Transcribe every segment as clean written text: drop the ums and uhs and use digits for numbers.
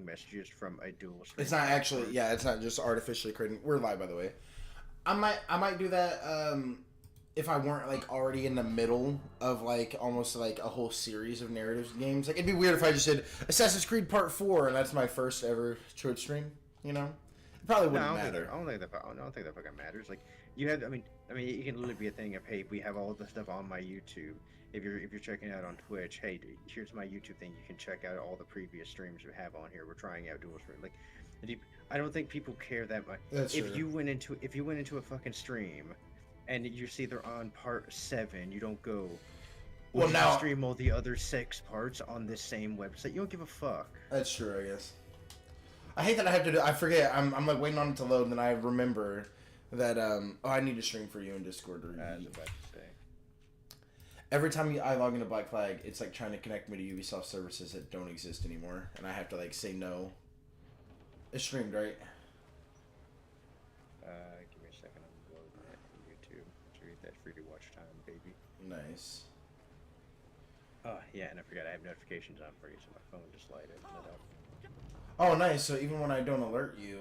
messages from a dual screen. It's not actually, yeah, it's not just artificially creating. We're live, by the way. I might do that if I weren't like already in the middle of like almost like a whole series of narratives games. Like it'd be weird if I just did Assassin's Creed Part 4 and that's my first ever Twitch stream. You know, it probably wouldn't matter. I don't think that fucking matters. Like you have, I mean, it can literally be a thing of, hey, we have all the stuff on my YouTube. If you're checking out on Twitch, hey, here's my YouTube thing. You can check out all the previous streams we have on here. We're trying out dual stream. Like, I don't think people care that much. That's if true. you went into a fucking stream, and you see they're on part 7, you don't go. Well, now stream all the other 6 parts on this same website. You don't give a fuck. That's true, I guess. I hate that I have to do. I forget. I'm like waiting on it to load, and then I remember that I need to stream for you in Discord. I was about to say. Every time I log into Black Flag, it's like trying to connect me to Ubisoft services that don't exist anymore, and I have to like say no. It's streamed, right? Give me a second. I'm loading it on YouTube. So you get that free to watch time, baby. Nice. Oh yeah, and I forgot I have notifications on for you, so my phone just lighted it up. Oh, nice. So even when I don't alert you,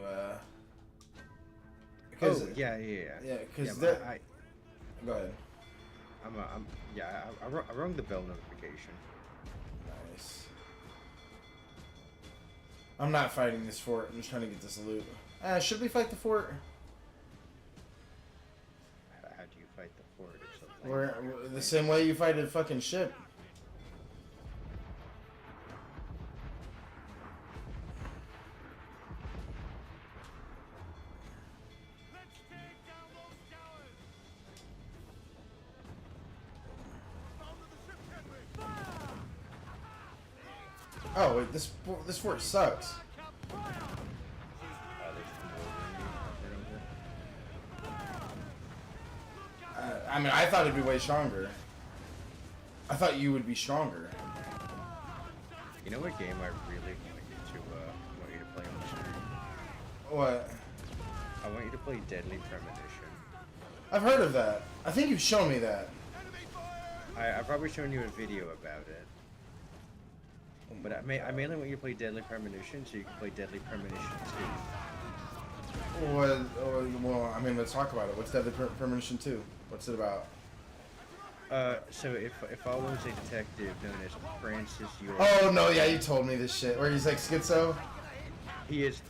Oh yeah. Yeah, because yeah, go ahead. I rung the bell notification. Nice. I'm not fighting this fort. I'm just trying to get this loot. Should we fight the fort? How do you fight the fort or something? We're the same way you fight a fucking ship. Oh wait, this fort sucks. I mean, I thought it'd be way stronger. I thought you would be stronger. You know what game I really want you to play on the stream? What? I want you to play Deadly Premonition. I've heard of that. I think you've shown me that. I've probably shown you a video about it. But I mainly want you to play Deadly Premonition so you can play Deadly Premonition 2. Well, I mean, let's talk about it. What's Deadly Premonition 2? What's it about? So it follows a detective known as Francis York. Oh, no, yeah, you told me this shit. Where he's like schizo? He is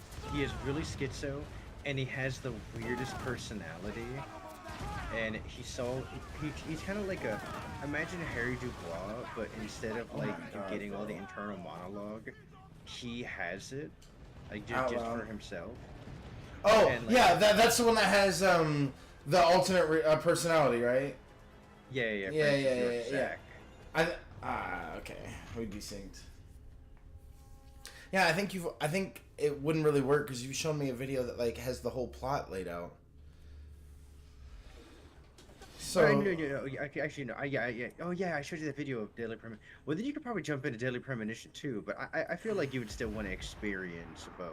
really schizo, and he has the weirdest personality. And he's kind of like imagine Harry Dubois, but instead of like getting all the internal monologue, he has it, like just for himself. Oh, and, like, yeah, that's the one that has the alternate personality, right? Yeah. Okay, we'd be synced. Yeah, I think it wouldn't really work because you've shown me a video that like has the whole plot laid out. So actually no. Yeah. Oh yeah, I showed you that video of Deadly Premonition. Well, then you could probably jump into Deadly Premonition too. But I feel like you would still want to experience both.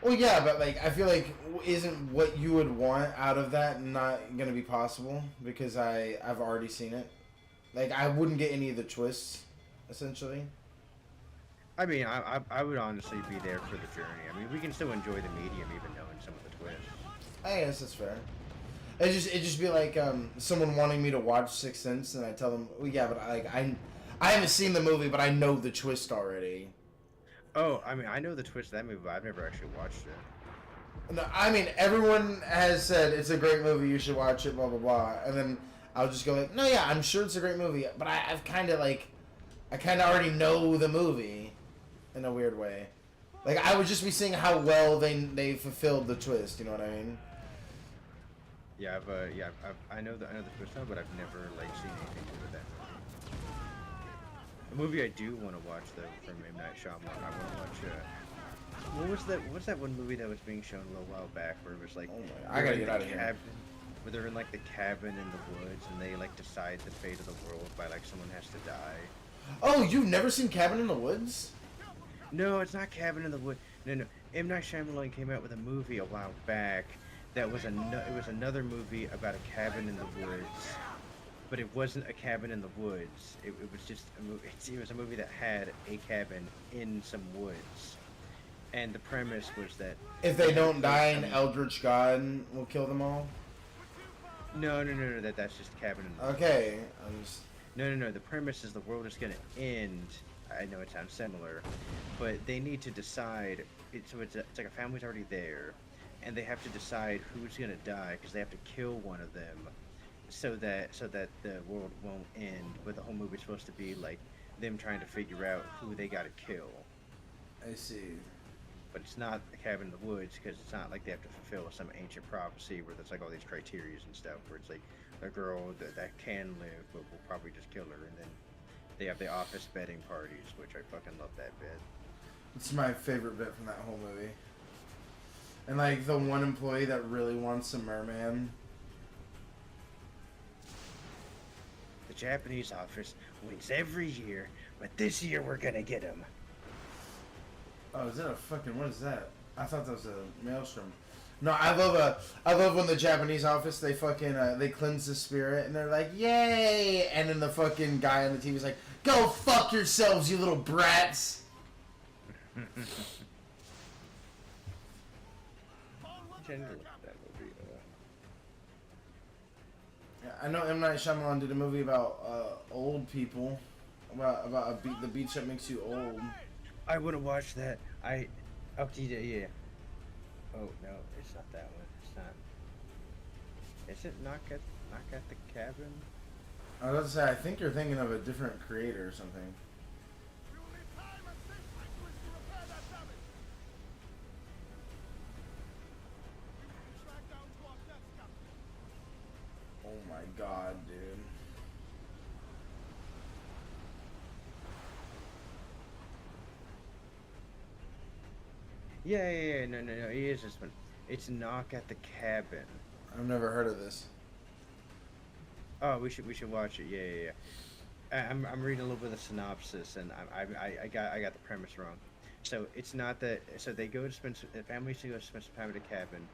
Well, yeah, but like I feel like isn't what you would want out of that not gonna be possible because I've already seen it. Like I wouldn't get any of the twists, essentially. I mean, I would honestly be there for the journey. I mean, we can still enjoy the medium even knowing some of the twists. I guess that's fair. It just be like someone wanting me to watch Sixth Sense, and I tell them, well, yeah, but I haven't seen the movie, but I know the twist already. Oh, I mean, I know the twist of that movie, but I've never actually watched it. No, I mean, everyone has said it's a great movie, you should watch it, blah blah blah, and then I'll just go like, no, yeah, I'm sure it's a great movie, but I kind of already know the movie, in a weird way. Like I would just be seeing how well they fulfilled the twist. You know what I mean? Yeah, I know the twist now, but I've never like seen anything to do with that movie. A movie I do want to watch though from M. Night Shyamalan. I want to watch. What's that one movie that was being shown a little while back where it was like, I gotta get out of here. Where they're in like the cabin in the woods and they like decide the fate of the world by like someone has to die. Oh, you've never seen Cabin in the Woods? No, it's not Cabin in the Woods. No. M. Night Shyamalan came out with a movie a while back that was it was another movie about a cabin in the woods, but it wasn't a cabin in the woods. It was just a movie. It was a movie that had a cabin in some woods, and the premise was that If they don't die, an eldritch god will kill them all. no, that's just cabin in the woods. Okay, I'm just... No. The premise is the world is gonna end. I know it sounds similar, but they need to decide. It's like a family's already there, and they have to decide who's gonna die because they have to kill one of them, so that the world won't end. But the whole movie's supposed to be like them trying to figure out who they gotta kill. I see. But it's not a cabin in the woods because it's not like they have to fulfill some ancient prophecy where there's like all these criteria and stuff where it's like a girl that can live but we'll probably just kill her, and then they have the office betting parties, which I fucking love that bit. It's my favorite bit from that whole movie. And like the one employee that really wants a merman. The Japanese office wins every year, but this year we're gonna get him. Oh, is that a fucking, what is that? I thought that was a maelstrom. No, I love when the Japanese office, they fucking, they cleanse the spirit, and they're like, yay! And then the fucking guy on the TV's like, go fuck yourselves, you little brats! Yeah, I know M. Night Shyamalan did a movie about old people, about the beach that makes you old. I would have watched that. Oh, yeah. Oh no, it's not that one. It's not. Is it knock at the cabin? I was about to say, I think you're thinking of a different creator or something. Oh my god, dude. Yeah. No. He is this one. It's knock at the cabin. I've never heard of this. Oh, we should watch it. Yeah. I'm reading a little bit of the synopsis, and I got the premise wrong. So it's not that. So they go to spend the families to go spend some time at a cabin,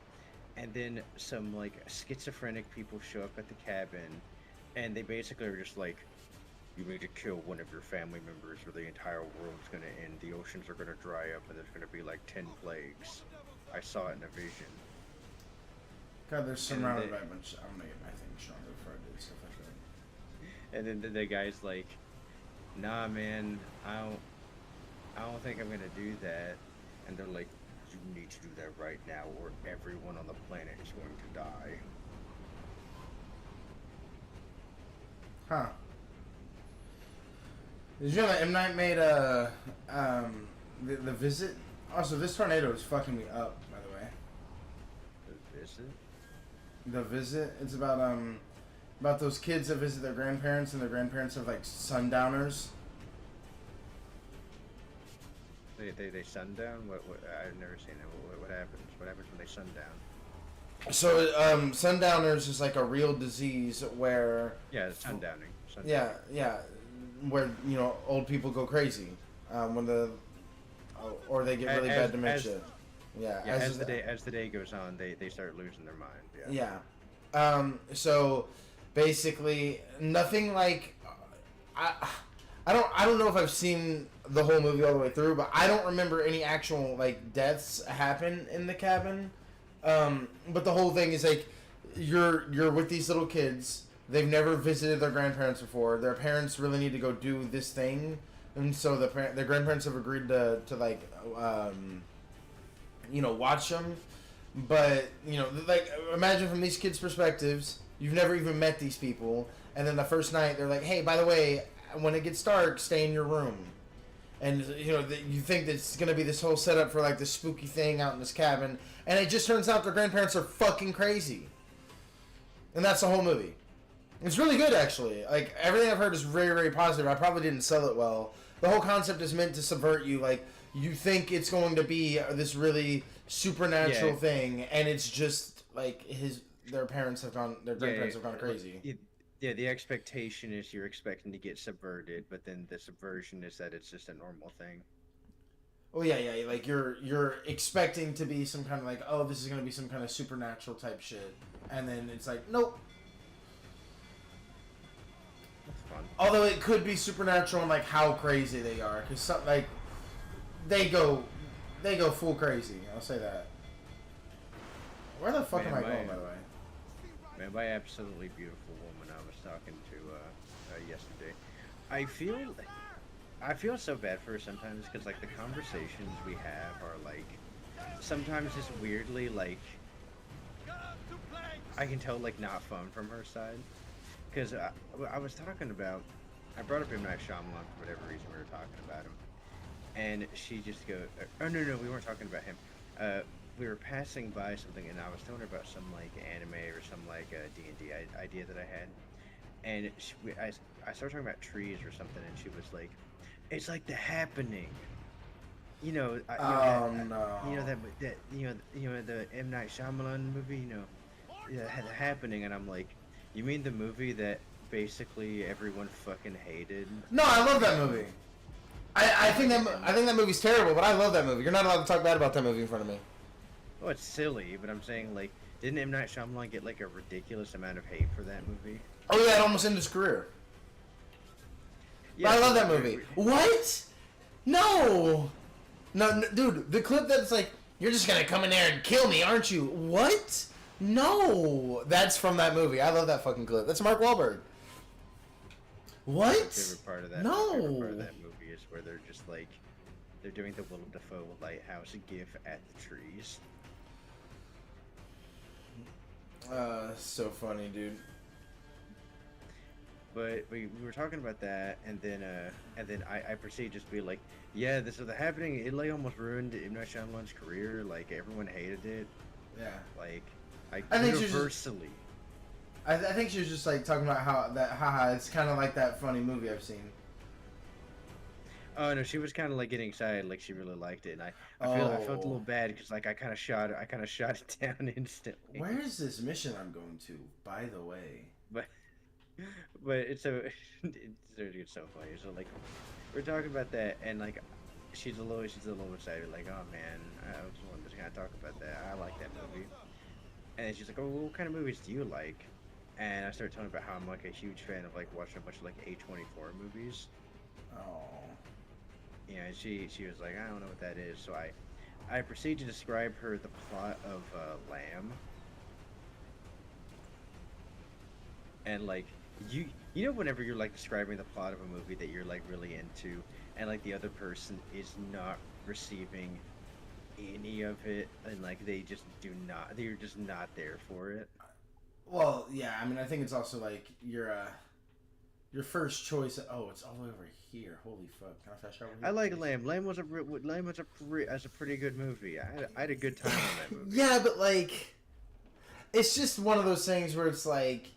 and then some like schizophrenic people show up at the cabin, and they basically are just like, you need to kill one of your family members, or the entire world's gonna end. The oceans are gonna dry up, and there's gonna be like 10 plagues. I saw it in a vision. God, they're surrounded by a bunch. I'm gonna get my thing stronger before I do stuff like that. And then the guy's like, nah man, I don't think I'm gonna do that. And they're like, you need to do that right now or everyone on the planet is going to die. Huh. Did you know that M. Night made the Visit? Also, this tornado is fucking me up, by the way. The Visit? The Visit. It's about those kids that visit their grandparents, and their grandparents are like sundowners. They sundown? What I've never seen it. What happens? What happens when they sundown? So, sundowners is like a real disease where... Yeah, it's sundowning. Yeah. Where, you know, old people go crazy. Or they get really bad dementia. As the day goes on, they start losing their mind. Yeah. So, basically, nothing like... I don't know if I've seen the whole movie all the way through, but I don't remember any actual like deaths happen in the cabin. But the whole thing is like you're with these little kids. They've never visited their grandparents before. Their parents really need to go do this thing, and so their grandparents have agreed to like watch them. But like imagine from these kids' perspectives, you've never even met these people, and then the first night they're like, hey, by the way, when it gets dark, stay in your room. And, you think that it's going to be this whole setup for, like, this spooky thing out in this cabin. And it just turns out their grandparents are fucking crazy. And that's the whole movie. It's really good, actually. Like, everything I've heard is very, very positive. I probably didn't sell it well. The whole concept is meant to subvert you. Like, you think it's going to be this really supernatural thing. And it's just, like, their grandparents have gone crazy. Yeah, the expectation is you're expecting to get subverted, but then the subversion is that it's just a normal thing. Oh yeah, like you're expecting to be some kind of like, oh, this is gonna be some kind of supernatural type shit, and then it's like, nope. That's fun. Although it could be supernatural in like how crazy they are, because like they go they go full crazy. I'll say that. Where the fuck am I going, by the way? Man, by absolutely beautiful woman I was talking to yesterday. I feel so bad for her sometimes because like the conversations we have are like sometimes just weirdly like I can tell like not fun from her side because I was talking about I brought up M. Night Shyamalan for whatever reason we were talking about him and she just goes oh no we weren't talking about him we were passing by something and I was telling her about some like anime or some like D&D idea that I had and I started talking about trees or something and she was like it's like The Happening. You know, No. you know that you know the M. Night Shyamalan movie. You know, The Happening, and I'm like, you mean the movie that basically everyone fucking hated? No, I love that movie. I think that movie's terrible, but I love that movie. You're not allowed to talk bad about that movie in front of me. Oh, it's silly, but I'm saying like, didn't M. Night Shyamalan get like a ridiculous amount of hate for that movie? Oh yeah, it almost ended his career. Yeah, but I love that movie. What? No, dude, the clip that's like, you're just gonna come in there and kill me, aren't you? What? No, that's from that movie. I love that fucking clip. That's Mark Wahlberg. What? My favorite part of that. No. My favorite part of that movie is where they're just like, they're doing the Willem Dafoe lighthouse gif at the trees. So funny, dude. But we were talking about that, and then I proceeded just to be like, yeah, this is the happening. It like almost ruined M. Night Shyamalan's career. Like everyone hated it. Yeah. Like I think universally. I think she was just like talking about how that haha. It's kind of like that funny movie I've seen. Oh no, she was kind of like getting excited, like she really liked it, and I felt a little bad because like I kind of shot it down instantly. Where is this mission I'm going to? By the way. But it's so it's so funny. So like we're talking about that, and like she's a little excited, like oh man, I was just gonna talk about that. I like that movie, and then she's like, oh, what kind of movies do you like? And I started telling her about how I'm like a huge fan of like watching a bunch of like A24 movies. Oh. Yeah, and she was like, I don't know what that is. So I proceed to describe her the plot of Lamb, and like you know whenever you're like describing the plot of a movie that you're like really into, and like the other person is not receiving any of it, and like they're just not there for it. Well, yeah. I mean, I think it's also like your first choice. Oh, it's all the way over here. Holy fuck! Can I fast travel here? I like Lamb. Lamb was a pretty good movie. I had a good time on that movie. Yeah, but like, it's just one of those things where it's like,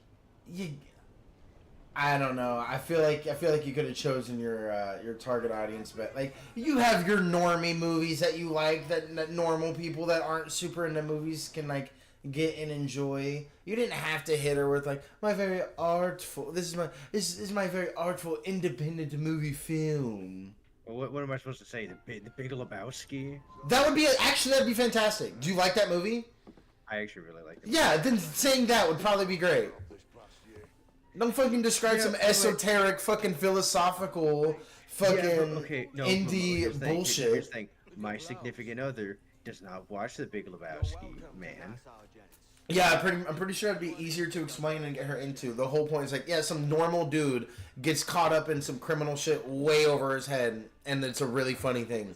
I don't know. I feel like you could have chosen your target audience, but like you have your normie movies that you like that normal people that aren't super into movies can like get and enjoy. You didn't have to hit her with like my very artful. This is my very artful independent movie film. Well, what am I supposed to say? The Big Lebowski? That would be that'd be fantastic. Do you like that movie? I actually really like it. Yeah, then saying that would probably be great. Don't fucking describe some esoteric, fucking philosophical, fucking indie bullshit. Here's the thing. My significant other does not watch The Big Lebowski, man. Yeah, I'm pretty sure it'd be easier to explain and get her into. The whole point is like, yeah, some normal dude gets caught up in some criminal shit way over his head, and it's a really funny thing.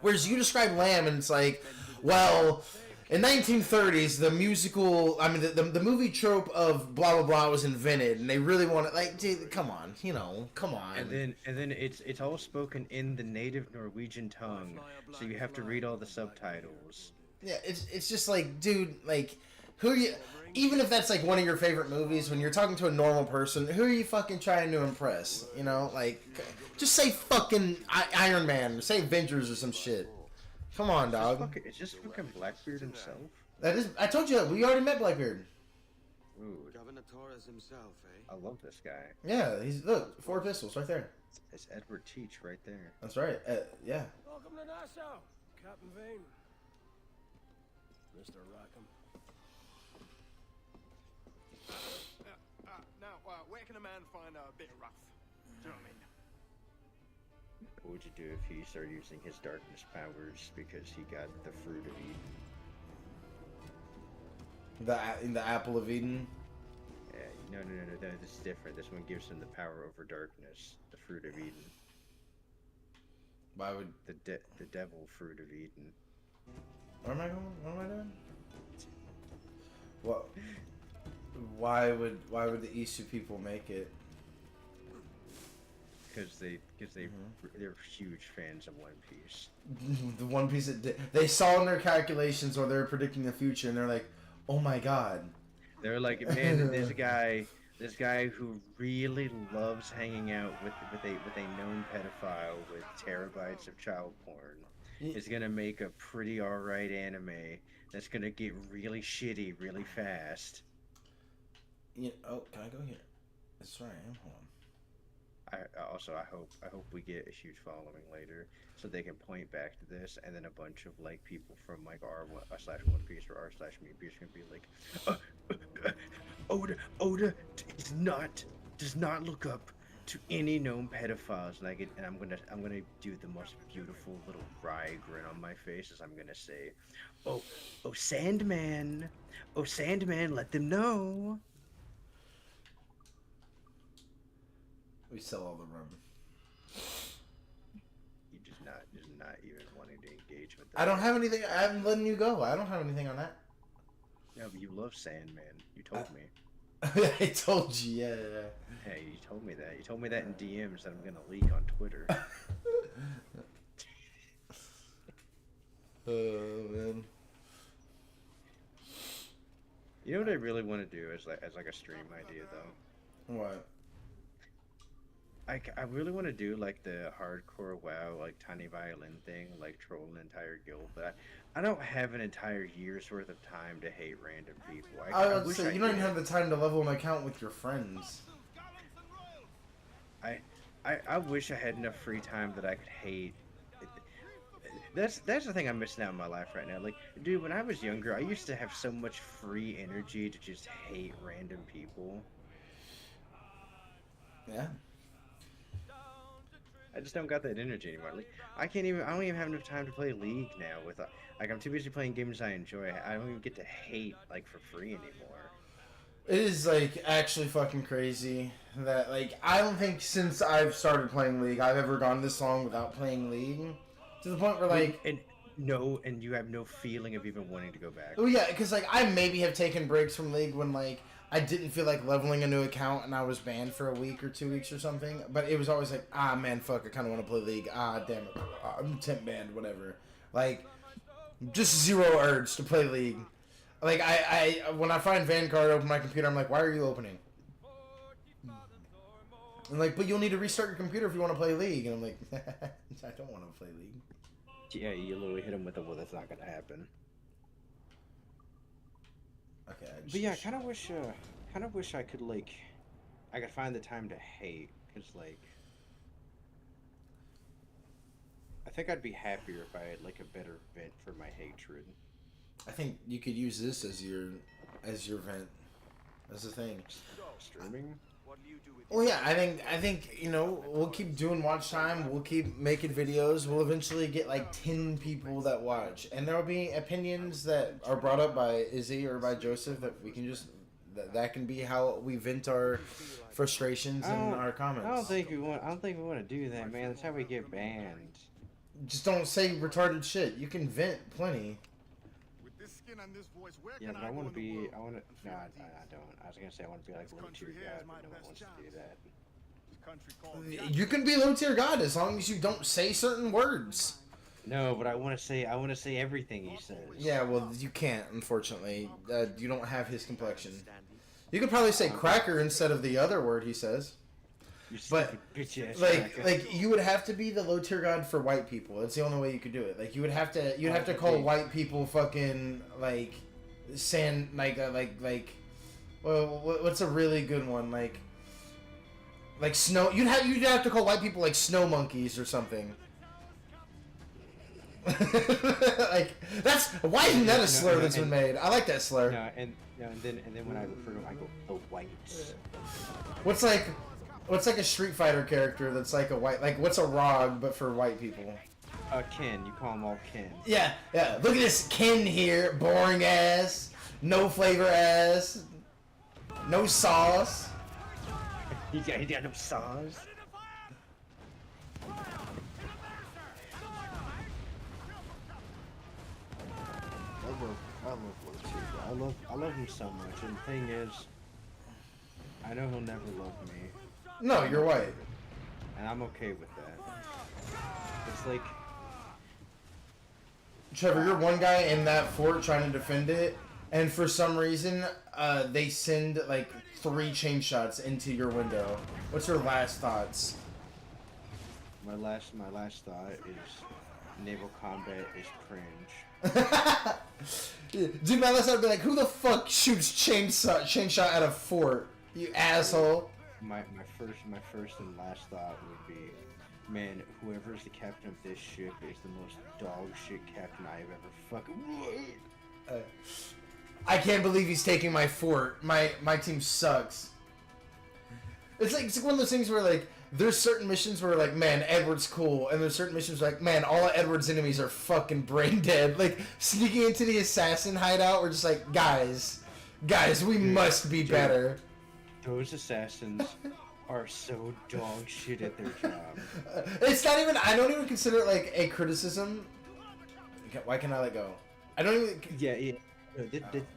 Whereas you describe Lamb, and it's like, well, in 1930s, the musical, I mean, the movie trope of blah blah blah was invented, and they really want to like, dude, come on, come on. And then it's all spoken in the native Norwegian tongue, so you have to read all the subtitles. Yeah, it's just like, dude, like, who are you? Even if that's like one of your favorite movies, when you're talking to a normal person, who are you fucking trying to impress? You know, like, just say fucking Iron Man, or say Avengers or some shit. Come on, dog. It's just fucking Blackbeard himself. That is. I told you that. We already met Blackbeard. Ooh. Governor Torres himself, eh? I love this guy. Yeah, look, 4 pistols right there. It's Edward Teach right there. That's right. Yeah. Welcome to Nassau, Captain Vane. Mr. Rackham. Now, where can a man find a bit of rough? Do you know what I mean? What would you do if he started using his darkness powers because he got the fruit of Eden? In the Apple of Eden. Yeah, no. This is different. This one gives him the power over darkness, the fruit of Eden. Why would The devil fruit of Eden? Where am I going? What am I doing? What? Why would the Isu people make it? Because they're huge fans of One Piece. The One Piece they saw in their calculations or they're predicting the future, and they're like, "Oh my god!" They're like, man, this guy who really loves hanging out with a known pedophile with terabytes of child porn is gonna make a pretty alright anime that's gonna get really shitty really fast. Oh, can I go here? That's right. I am. Hold on. I hope we get a huge following later, so they can point back to this, and then a bunch of like people from like r/One Piece or r/Me Piece can be like, Oda does not look up to any known pedophiles, and I'm gonna do the most beautiful little wry grin on my face as I'm gonna say, oh Sandman, let them know. We sell all the rum. You just not even wanting to engage with that. I don't have anything. I'm letting you go. I don't have anything on that. No, but you love Sandman. You told me. I told you. Yeah. Hey, you told me that. You told me that in DMs that I'm gonna leak on Twitter. Oh man. You know what I really want to do as like a stream idea though? What? I really want to do like the hardcore WoW like tiny violin thing, like troll an entire guild, but I don't have an entire year's worth of time to hate random people. I would say you don't even have the time to level an account with your friends. I wish I had enough free time that I could hate. That's the thing I'm missing out in my life right now. Like, dude, when I was younger, I used to have so much free energy to just hate random people. Yeah. I just don't got that energy anymore. Like, I don't even have enough time to play League now. Like, I'm too busy playing games I enjoy. I don't even get to hate like for free anymore. It is like actually fucking crazy that like I don't think since I've started playing League I've ever gone this long without playing League to the point where like and you have no feeling of even wanting to go back. Oh yeah, because like I maybe have taken breaks from League when like I didn't feel like leveling a new account and I was banned for a week or 2 weeks or something. But it was always like, ah man, fuck, I kind of want to play League. Ah damn it, I'm temp banned, whatever. Like just zero urge to play League. Like I when I find Vanguard open my computer, I'm like, why are you opening? I'm like, but you'll need to restart your computer if you want to play League. And I'm like, I don't want to play League. Yeah, you literally hit him with well, that's not gonna happen. Okay. But yeah, I kind of wish I could like, I could find the time to hate, cause like, I think I'd be happier if I had like a better vent for my hatred. I think you could use this as your vent. That's the thing. Streaming? Well, yeah, I think you know we'll keep doing watch time. We'll keep making videos. We'll eventually get like 10 people that watch, and there will be opinions that are brought up by Izzy or by Joseph that we can just that can be how we vent our frustrations in our comments. I don't think we want to do that, man. That's how we get banned. Just don't say retarded shit. You can vent plenty. Yeah, but I want to. No, I don't. I was gonna say I want to be like low tier god, but no one wants to do that. You can be low tier god as long as you don't say certain words. No, but I want to say everything he says. Yeah, well, you can't, unfortunately. You don't have his complexion. You could probably say cracker instead of the other word he says. But like you would have to be the low tier god for white people. That's the only way you could do it. Like you'd have to call white people fucking like well, what's a really good one like snow. You'd have to call white people like snow monkeys or something. Like why isn't that a slur that's been made? I like that slur. And then when I refer to them, I go the whites. What's like What's like a Street Fighter character that's like a white, like what's a Rog but for white people? Ken. You call them all Ken. Yeah, yeah. Look at this Ken here, boring ass, no flavor ass, no sauce. He got no sauce. I love Lord too. I love him so much. And the thing is, I know he'll never love me. No, you're white. And I'm okay with that. It's like, Trevor, you're one guy in that fort trying to defend it, and for some reason, they send like 3 chain shots into your window. What's your last thoughts? my last thought is naval combat is cringe. Dude, my last thought would be like, who the fuck shoots chain shot at a fort? You asshole. My first and last thought would be, man, whoever's the captain of this ship is the most dog shit captain I have ever fucking. I can't believe he's taking my fort. My team sucks. It's like one of those things where like there's certain missions where like, man, Edward's cool, and there's certain missions where like, man, all of Edward's enemies are fucking brain dead. Like sneaking into the assassin hideout, we're just like, guys, we must be better. Those assassins are so dog shit at their job. It's not even. I don't even consider it like a criticism. Why can I let go? I don't even. Yeah. No,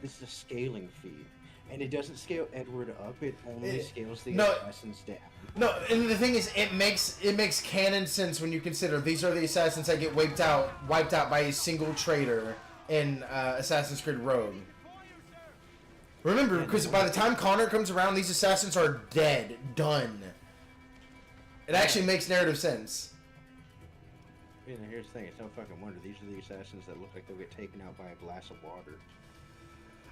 this is a scaling feed, and it doesn't scale Edward up. It only scales the assassins down. No, and the thing is, it makes canon sense when you consider these are the assassins that get wiped out by a single traitor in Assassin's Creed Rogue. Remember, because by the time Connor comes around, these assassins are dead, done. It actually makes narrative sense. Yeah, here's the thing, it's no fucking wonder. These are the assassins that look like they'll get taken out by a glass of water.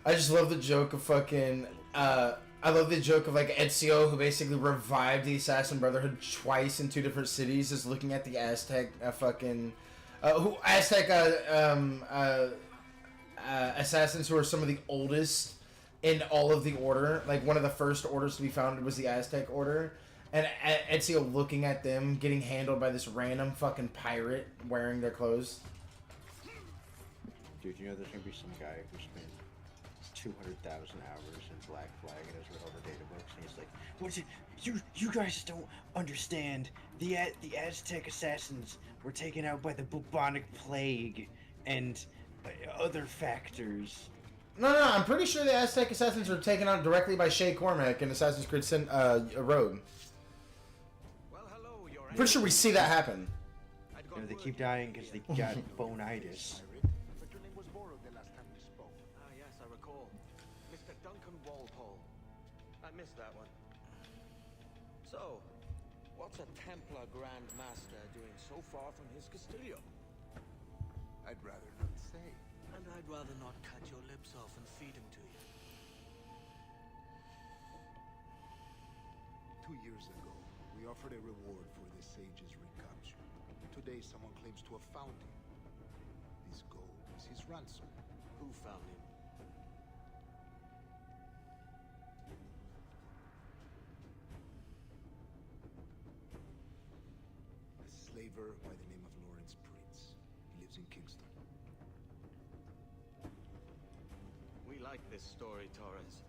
I just love the joke of fucking, I love the joke of like Ezio, who basically revived the Assassin Brotherhood twice in 2 different cities, is looking at the Aztec assassins who are some of the oldest in all of the order. Like one of the first orders to be founded was the Aztec Order. And Ezio looking at them getting handled by this random fucking pirate wearing their clothes. Dude, you know there's gonna be some guy who spent 200,000 hours in Black Flag and has read all the data books, and he's like, "What's it? You guys don't understand. The Aztec assassins were taken out by the bubonic plague and other factors." No, I'm pretty sure the Aztec assassins were taken out directly by Shay Cormac in Assassin's Creed Rogue. Pretty sure we see that happen. You know, they keep dying because they got bonitis. Yes, I recall. Mr. Duncan Walpole. I missed that one. So, what's a Templar Grand Master doing so far from his Castillo? I'd rather not say. And I'd rather not cut your lips off and feed him to you. 2 years ago, we offered a reward for the sage's recapture. Today, someone claims to have found him. This gold is his ransom. Who found him? A slaver by the name of Lawrence Prince. He lives in Kingston. We like this story, Torres.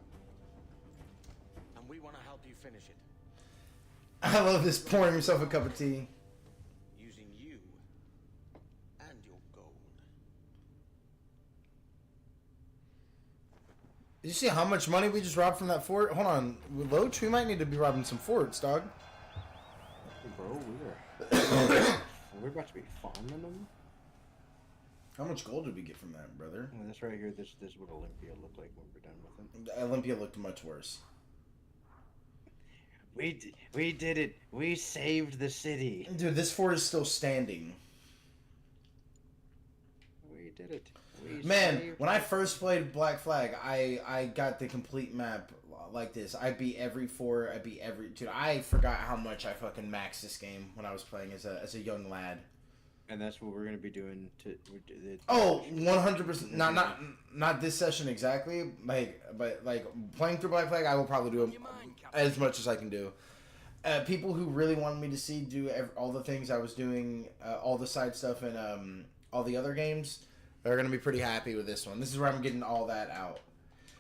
And we want to help you finish it. I love this pouring himself a cup of tea. Using you and your gold. Did you see how much money we just robbed from that fort? Hold on, Loach, we might need to be robbing some forts, dog. Bro, we're about to be farming them. How much gold did we get from that, brother? Well, this right here, this is what Olympia looked like when we're done with it. Olympia looked much worse. We did it. We saved the city. Dude, this fort is still standing. We did it. Man, when I first played Black Flag, I got the complete map like this. I beat every fort. I beat every... Dude, I forgot how much I fucking maxed this game when I was playing as a young lad. And that's what we're gonna be doing to. Oh, 100%. Not this session exactly. But like playing through Black Flag, I will probably do as much as I can do. people who really wanted me to see do all the things I was doing, all the side stuff and all the other games, they're gonna be pretty happy with this one. This is where I'm getting all that out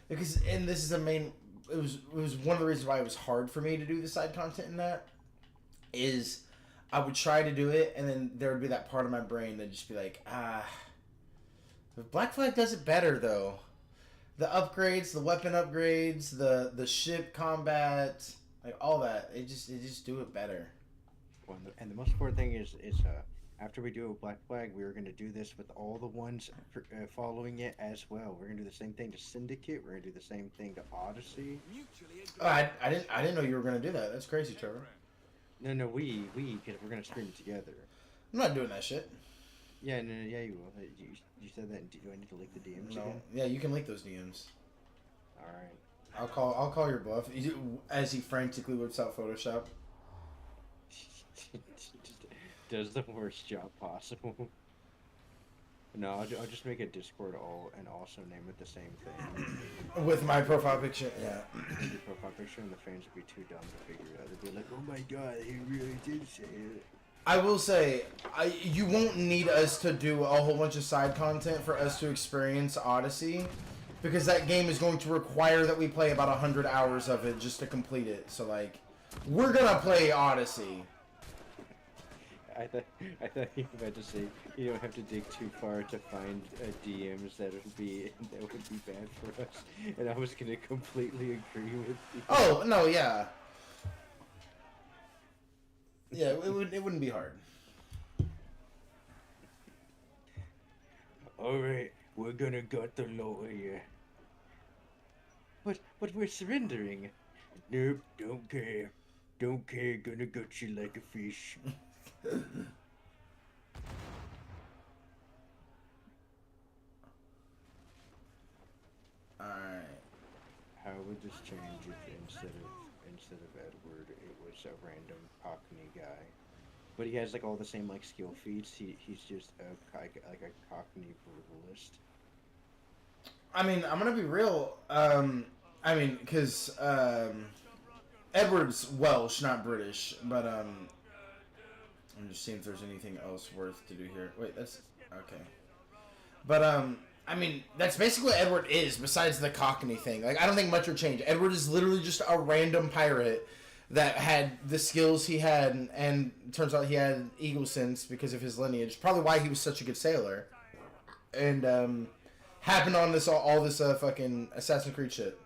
because, and this is the main. It was one of the reasons why it was hard for me to do the side content in that. Is I would try to do it, and then there would be that part of my brain that'd just be like, Black Flag does it better though. The upgrades, the weapon upgrades, the ship combat, like all that, it just do it better. Well, and the most important thing is after we do a Black Flag, we were going to do this with all the ones following it as well. We're going to do the same thing to Syndicate. We're going to do the same thing to Odyssey. Oh, I didn't know you were going to do that. That's crazy, Trevor. No, we because we're going to stream it together. I'm not doing that shit. Yeah, no, yeah, you will. You said that. Do I need to leak the DMs No. again? Yeah, you can link those DMs. All right. I'll call your bluff. As he frantically whips out Photoshop. Does the worst job possible. No, I'll just make a Discord and also name it the same thing. With my profile picture, yeah. Your profile picture, and the fans would be too dumb to figure it out. They'd be like, "Oh my god, he really did say it." I will say, you won't need us to do a whole bunch of side content for us to experience Odyssey, because that game is going to require that we play about 100 hours of it just to complete it. So like, we're gonna play Odyssey. I thought you were about to say you don't have to dig too far to find DMs that would be bad for us, and I was gonna completely agree with you. Oh no, yeah, yeah, it wouldn't be hard. All right, we're gonna gut the lower here. But we're surrendering. Nope, don't care. Don't care. Gonna gut you like a fish. Alright. How would this change if instead of Edward, it was a random Cockney guy? But he has like all the same like skill feats. He's just like a Cockney brutalist. I mean, I'm gonna be real. I mean, because Edward's Welsh, not British, but I'm just seeing if there's anything else worth to do here. Wait, that's okay. But I mean, that's basically what Edward is, besides the Cockney thing. Like, I don't think much would change. Edward is literally just a random pirate that had the skills he had, and it turns out he had eagle sense because of his lineage. Probably why he was such a good sailor. And happened on this all this fucking Assassin's Creed shit.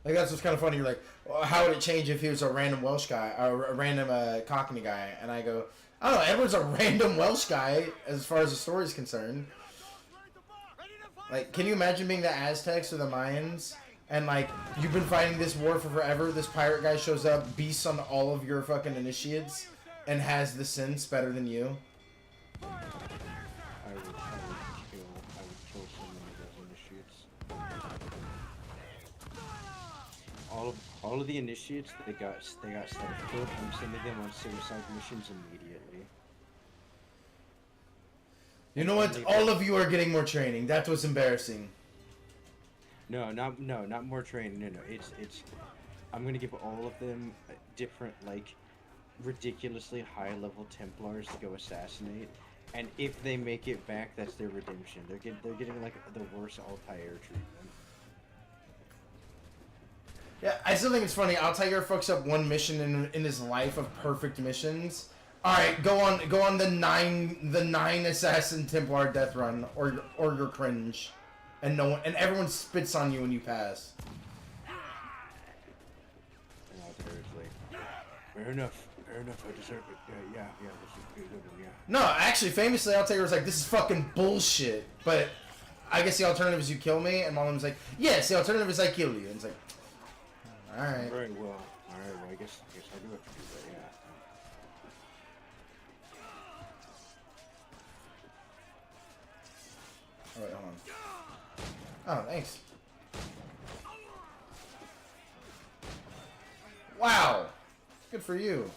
Like, that's what's kind of funny. You're like, well, how would it change if he was a random Welsh guy, or a random Cockney guy? And I go, I don't know, Edward's a random Welsh guy as far as the story is concerned. Like, can you imagine being the Aztecs or the Mayans? And, like, you've been fighting this war for forever. This pirate guy shows up, beasts on all of your fucking initiates, and has the sense better than you. I would kill someone of those initiates. All of the initiates they got stealth killed. I'm sending them on suicide missions immediately. You know what? All of you are getting more training. That's what's embarrassing. No, not more training. No, it's. I'm gonna give all of them different, like, ridiculously high level Templars to go assassinate, and if they make it back, that's their redemption. They're getting like the worst Altair treatment. Yeah, I still think it's funny. Altair fucks up one mission in his life of perfect missions. All right, go on the nine assassin Templar death run, or you're cringe, and everyone spits on you when you pass. And Altair's like, fair enough, I deserve it. Yeah, this is good, yeah. No, actually, famously, Altair was like, this is fucking bullshit. But I guess the alternative is you kill me, and Mom was like, yes, the alternative is I kill you. And it's like, all right. Very well. All right. Well, I guess I do have to do that. Yeah. Oh, wait, hold on. Oh, thanks. Wow. Good for you.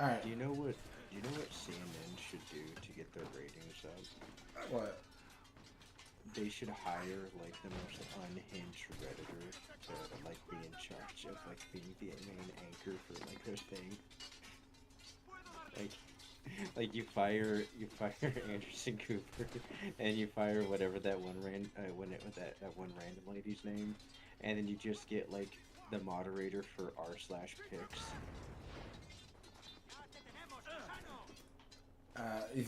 All right. Do you know what CNN should do to get their ratings up? What? they should hire like the most unhinged redditor to like be in charge of like being the main anchor for like their thing. Like you fire Anderson Cooper, and you fire whatever that one that one random lady's name, and then you just get like the moderator for r/picks.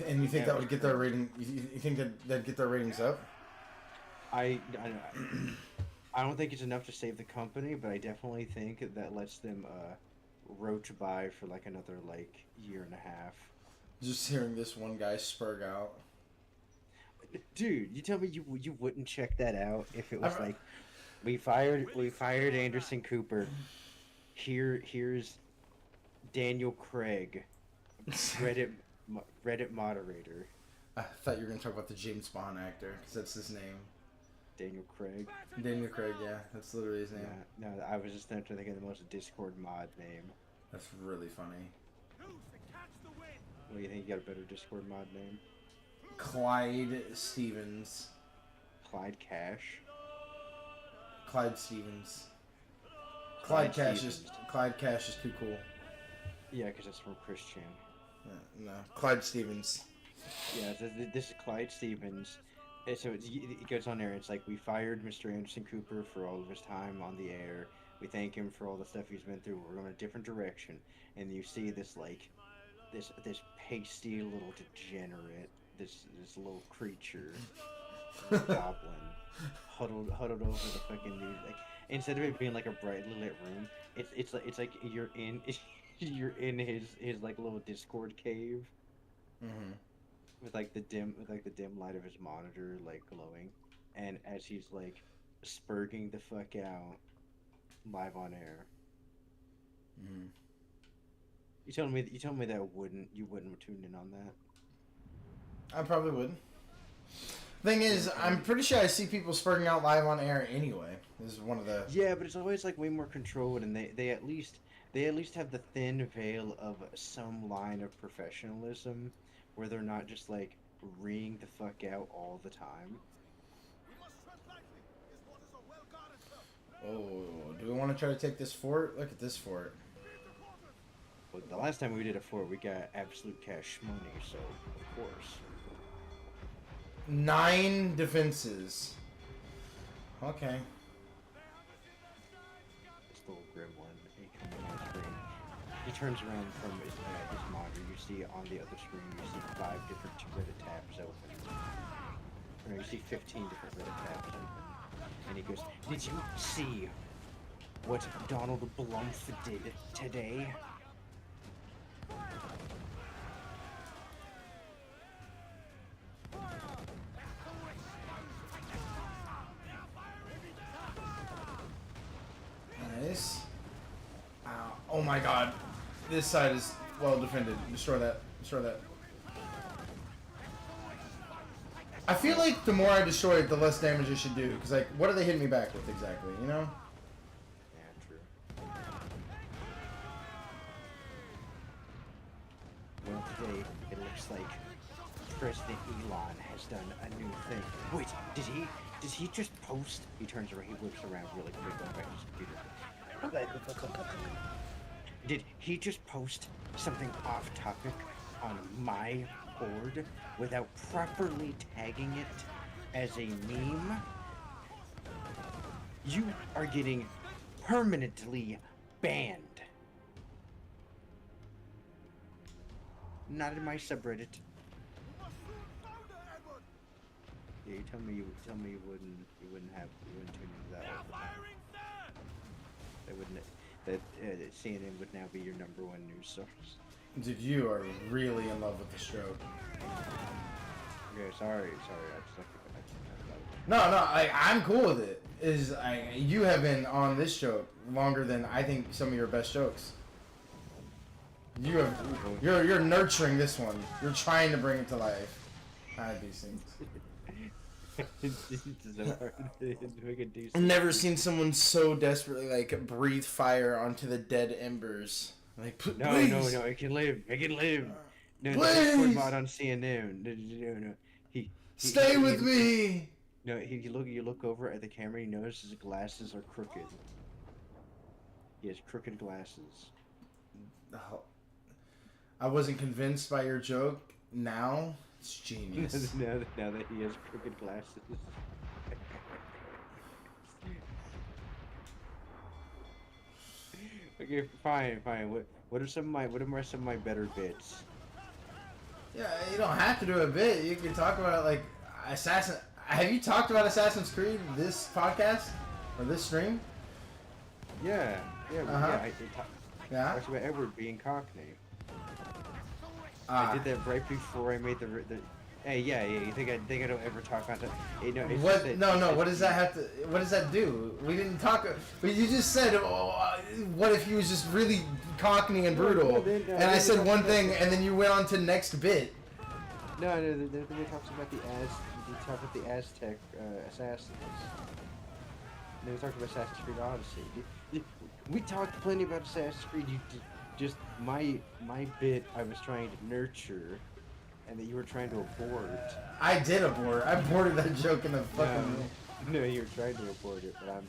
And you think that would get their rating? You think that'd get their ratings up? I don't think it's enough to save the company, but I definitely think that lets them roach by for like another like year and a half. Just hearing this one guy spurg out. Dude, you tell me you wouldn't check that out if it was like we fired Anderson Cooper. Here's Daniel Craig, Reddit moderator. I thought you were gonna talk about the James Bond actor, because that's his name. Daniel Craig. Daniel Craig, yeah, that's literally his name. Yeah, no, I was just trying to think of the most Discord mod name. That's really funny. What do you think? You got a better Discord mod name? Clyde Stevens. Clyde Cash. Clyde Stevens. Clyde Cash is too cool. Yeah, because it's from Christian. No, Clyde Stevens. Yeah, this is Clyde Stevens. And so it goes on there. It's like, we fired Mr. Anderson Cooper for all of his time on the air. We thank him for all the stuff he's been through. We're going a different direction. And you see this like this pasty little degenerate, this little creature, goblin, huddled over the fucking news. Like, instead of it being like a brightly lit room, it's like you're in his like little Discord cave. Mm-hmm. With the dim light of his monitor like glowing, and as he's like spurging the fuck out live on air. Mm-hmm. You told me that you wouldn't tune in on that. I probably would. Thing is, I'm pretty sure I see people spurting out live on air anyway. This is one of the... Yeah, but it's always like way more controlled, and they at least have the thin veil of some line of professionalism where they're not just like reeing the fuck out all the time. Oh, do we want to try to take this fort? Look at this fort. Well, the last time we did a fort, we got absolute cash money, so of course. 9 defenses. Okay. This little gremlin, he comes on the screen. He turns around from his monitor. You see on the other screen, you see 5 different Reddit tabs open. Or you see 15 different Reddit tabs open. And he goes, "Did you see what Donald Blumph did today?" Nice. Oh my god. This side is well defended. Destroy that. Destroy that. I feel like the more I destroy it, the less damage it should do. Because, like, what are they hitting me back with exactly, you know? Yeah, true. Well, today, it looks like President Elon has done a new thing. Wait, did he just post? He turns around, he whips around really quick, going back to his computer. Did he just post something off topic on my board without properly tagging it as a meme? You are getting permanently banned. Not in my subreddit. Yeah, you tell me you wouldn't tune into that all the time. That wouldn't. That CNN would now be your #1 news source. Dude, you are really in love with the stroke. Okay, sorry. I just like to No, I'm cool with it. You have been on this joke longer than I think some of your best jokes. You're nurturing this one. You're trying to bring it to life. These things. I've never seen someone so desperately like breathe fire onto the dead embers. Like, no, it can live. No, please! the Discord mod on CNN. No. He stay with me. No, you look over at the camera. He knows his glasses are crooked. He has crooked glasses. Oh, I wasn't convinced by your joke. Now it's genius. Now that he has crooked glasses. Okay, fine. What are some of my better bits? Yeah, you don't have to do a bit. You can talk about like Assassin. Have you talked about Assassin's Creed this podcast or this stream? Yeah, Uh-huh. Yeah. talks about Edward being Cockney. Ah. I did that right before I made the. Hey, yeah. You think I don't ever talk about that? Hey, no, it's just What? that- No. What does that have to? What does that do? We didn't talk. But you just said, what if he was just really cockney and brutal? And I said one thing, and then you went on to next bit. No, they talks about the Aztec assassins. And then we talked about Assassin's Creed Odyssey. We talked plenty about Assassin's Creed. Just my bit I was trying to nurture, and that you were trying to abort. I did abort. I aborted that joke in the fucking. No, you were trying to abort it, but I'm.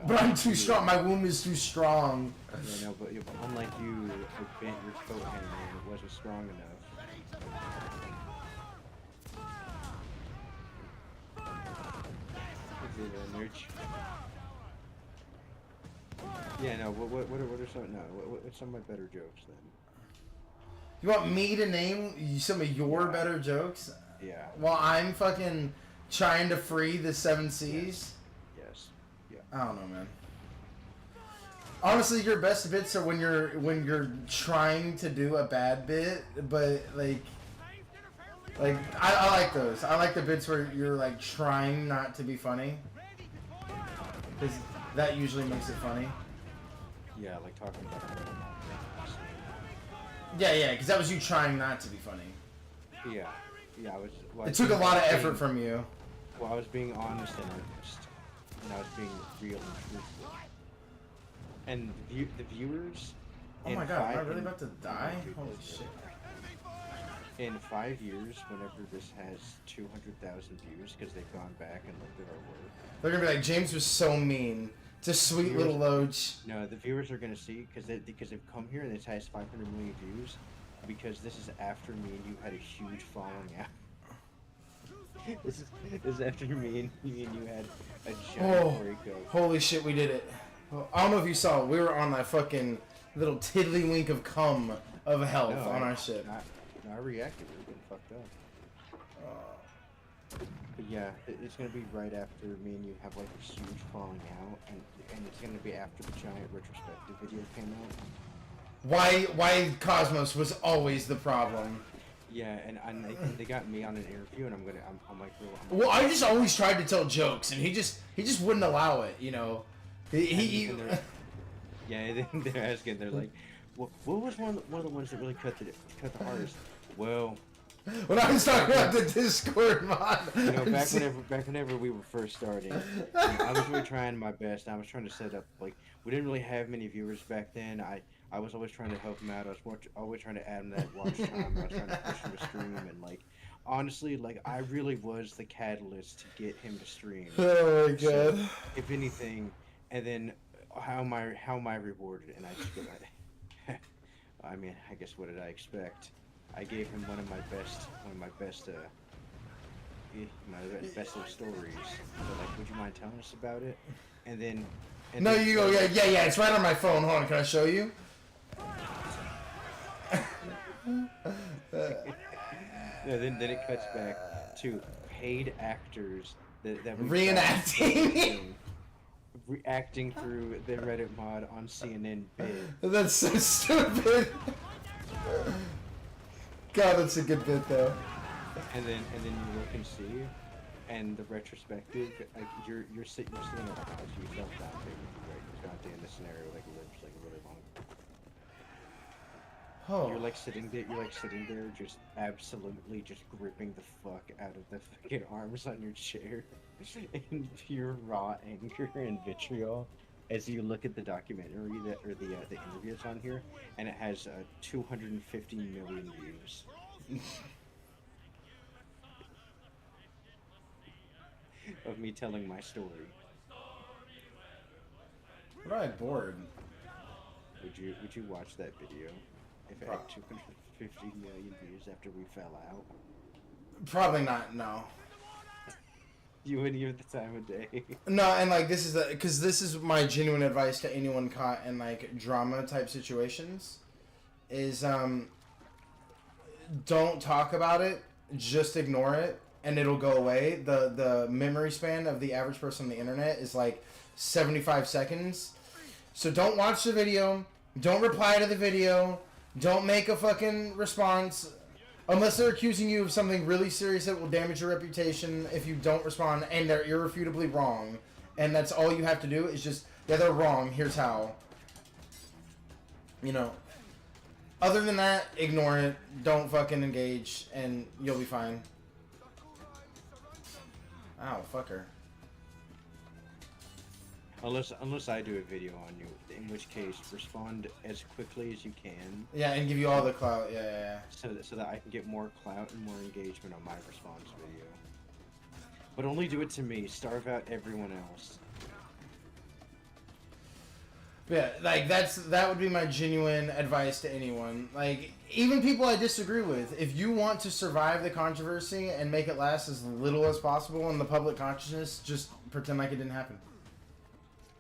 But I'm too strong. My womb is too strong. Yeah, no, but unlike you, I bent your coat hanger and it wasn't strong enough. Yeah, no. What are some? No. What's some of my better jokes then? You want me to name some of your better jokes? Yeah. While I'm fucking trying to free the seven seas? Yes. Yeah. I don't know, man. Honestly, your best bits are when you're trying to do a bad bit, but like I like those. I like the bits where you're like trying not to be funny, because that usually makes it funny. Yeah, like talking about. Yeah, because that was you trying not to be funny. Yeah. I was. Well, It took a lot of effort from you. Well, I was being honest and earnest, and I was being real and truthful. And the viewers. Oh my god, am I really about to die? Holy shit. In 5 years, whenever this has 200,000 views, because they've gone back and looked at our work. They're gonna be like, James was so mean. Just sweet Viewers- little Loach. No, the viewers are gonna see because they've come here and this has 500 million views, because this is after me and you had a huge falling out. this is after me and you had a giant breakup. Holy shit, we did it. I don't know if you saw, we were on that fucking little tiddlywink of cum of health on our ship. I reacted. We were getting fucked up. But yeah, it's gonna be right after me and you have like a huge falling out, and it's gonna be after the giant retrospective video came out. Why Cosmos was always the problem. Yeah, and they got me on an interview, and I'm like, Well, I just always tried to tell jokes, and he just wouldn't allow it. You know, he yeah, they're asking. They're like, what was one of the ones that really cut the hardest? Well, when I was talking about the Discord mod, you know, back whenever we were first starting, I was really trying my best. I was trying to set up, like, we didn't really have many viewers back then. I was always trying to help him out. I was always trying to add him that watch time. I was trying to push him to stream, and like, honestly, like, I really was the catalyst to get him to stream. Oh my god! So, if anything, and then how am I rewarded? And I just go, I mean, I guess what did I expect? I gave him one of my best little stories. So, like, would you mind telling us about it? And then. No, you go. Yeah. It's right on my phone. Hold on, can I show you? No, then it cuts back to paid actors that we Reenacting. reacting through the Reddit mod on CNN bid. That's so stupid. God, that's a good bit though. And then you look and see, and the retrospective, like you're sitting at the house, you felt Dante with you, right? Because Dante in this scenario like lives like really long. Oh. You're like sitting there, just absolutely just gripping the fuck out of the fucking arms on your chair, in pure raw anger and vitriol, as you look at the documentary or the interview that's on here, and it has 250 million views. of me telling my story. What am I bored? Would you watch that video if it had 250 million views after we fell out? Probably not. No. You wouldn't give it the time of day. No, and like this is because this is my genuine advice to anyone caught in like drama type situations, is don't talk about it, just ignore it, and it'll go away. The memory span of the average person on the internet is like 75 seconds, so don't watch the video, don't reply to the video, don't make a fucking response. Unless they're accusing you of something really serious that will damage your reputation if you don't respond and they're irrefutably wrong. And that's all you have to do is just, yeah, they're wrong, here's how. You know. Other than that, ignore it. Don't fucking engage and you'll be fine. Ow, fucker. Unless I do a video on you, in which case respond as quickly as you can. Yeah, and give you all the clout. Yeah. So that I can get more clout and more engagement on my response video. But only do it to me. Starve out everyone else. Yeah, like that would be my genuine advice to anyone. Like even people I disagree with, if you want to survive the controversy and make it last as little as possible in the public consciousness, just pretend like it didn't happen.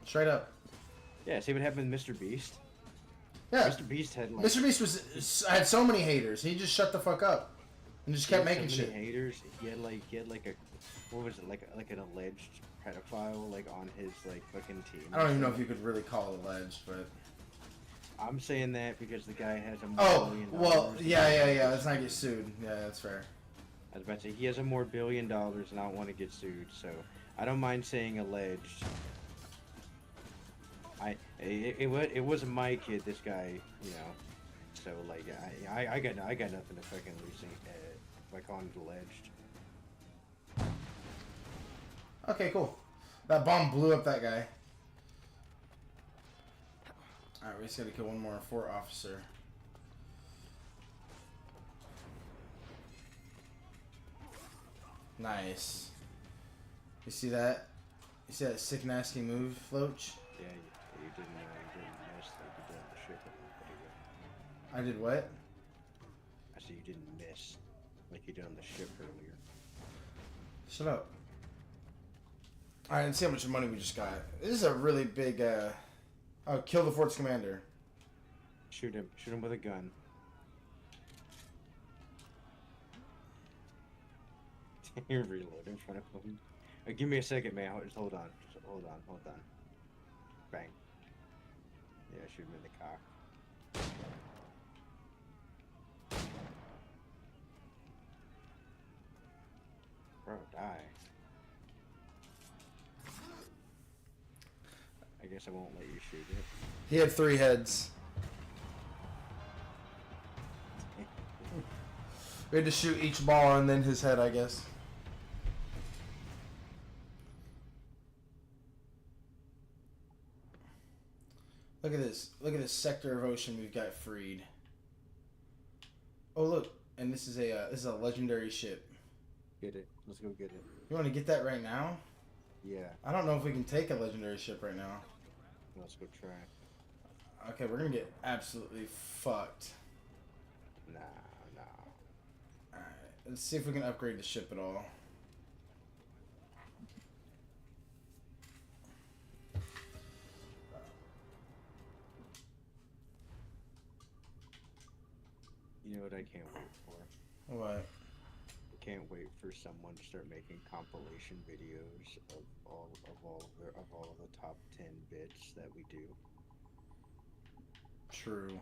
Straight up. Yeah, see what happened with Mr. Beast? Yeah. Mr. Beast had like... Mr. Beast had so many haters. He just shut the fuck up and just kept making so many shit. haters. He had like a... What was it? Like an alleged pedophile like on his like fucking team. I don't even know if you could really call it alleged, but... I'm saying that because the guy has a Oh, $1 billion. well, yeah. Let's not get sued. Yeah, that's fair. I was about to say, he has a more $1 billion and I don't want to get sued, so I don't mind saying alleged. It wasn't my kid, this guy, you know. So like I got nothing to fucking lose like on alleged. Okay, cool. That bomb blew up that guy. Alright, we just gotta kill one more fort officer. Nice. You see that? You see that sick nasty move, Floach? Yeah, you didn't miss like you did on the ship. I did what? I said you didn't miss like you did on the ship earlier. Shut up. Alright, let's see how much money we just got. This is a really big, oh, kill the fort's commander. Shoot him with a gun. Reload in front of him. Give me a second, man. Just hold on. Hold on. Bang. Yeah, shoot him in the cock. Bro, die. I guess I won't let you shoot it. He had 3 heads. We had to shoot each ball and then his head, I guess. Look at this. Look at this sector of ocean we've got freed. Oh look, and this is a legendary ship. Get it. Let's go get it. You want to get that right now? Yeah. I don't know if we can take a legendary ship right now. Let's go try. Okay, we're gonna get absolutely fucked. Nah. Alright, let's see if we can upgrade the ship at all. You know what I can't wait for? What? I can't wait for someone to start making compilation videos of all of the top 10 bits that we do. True.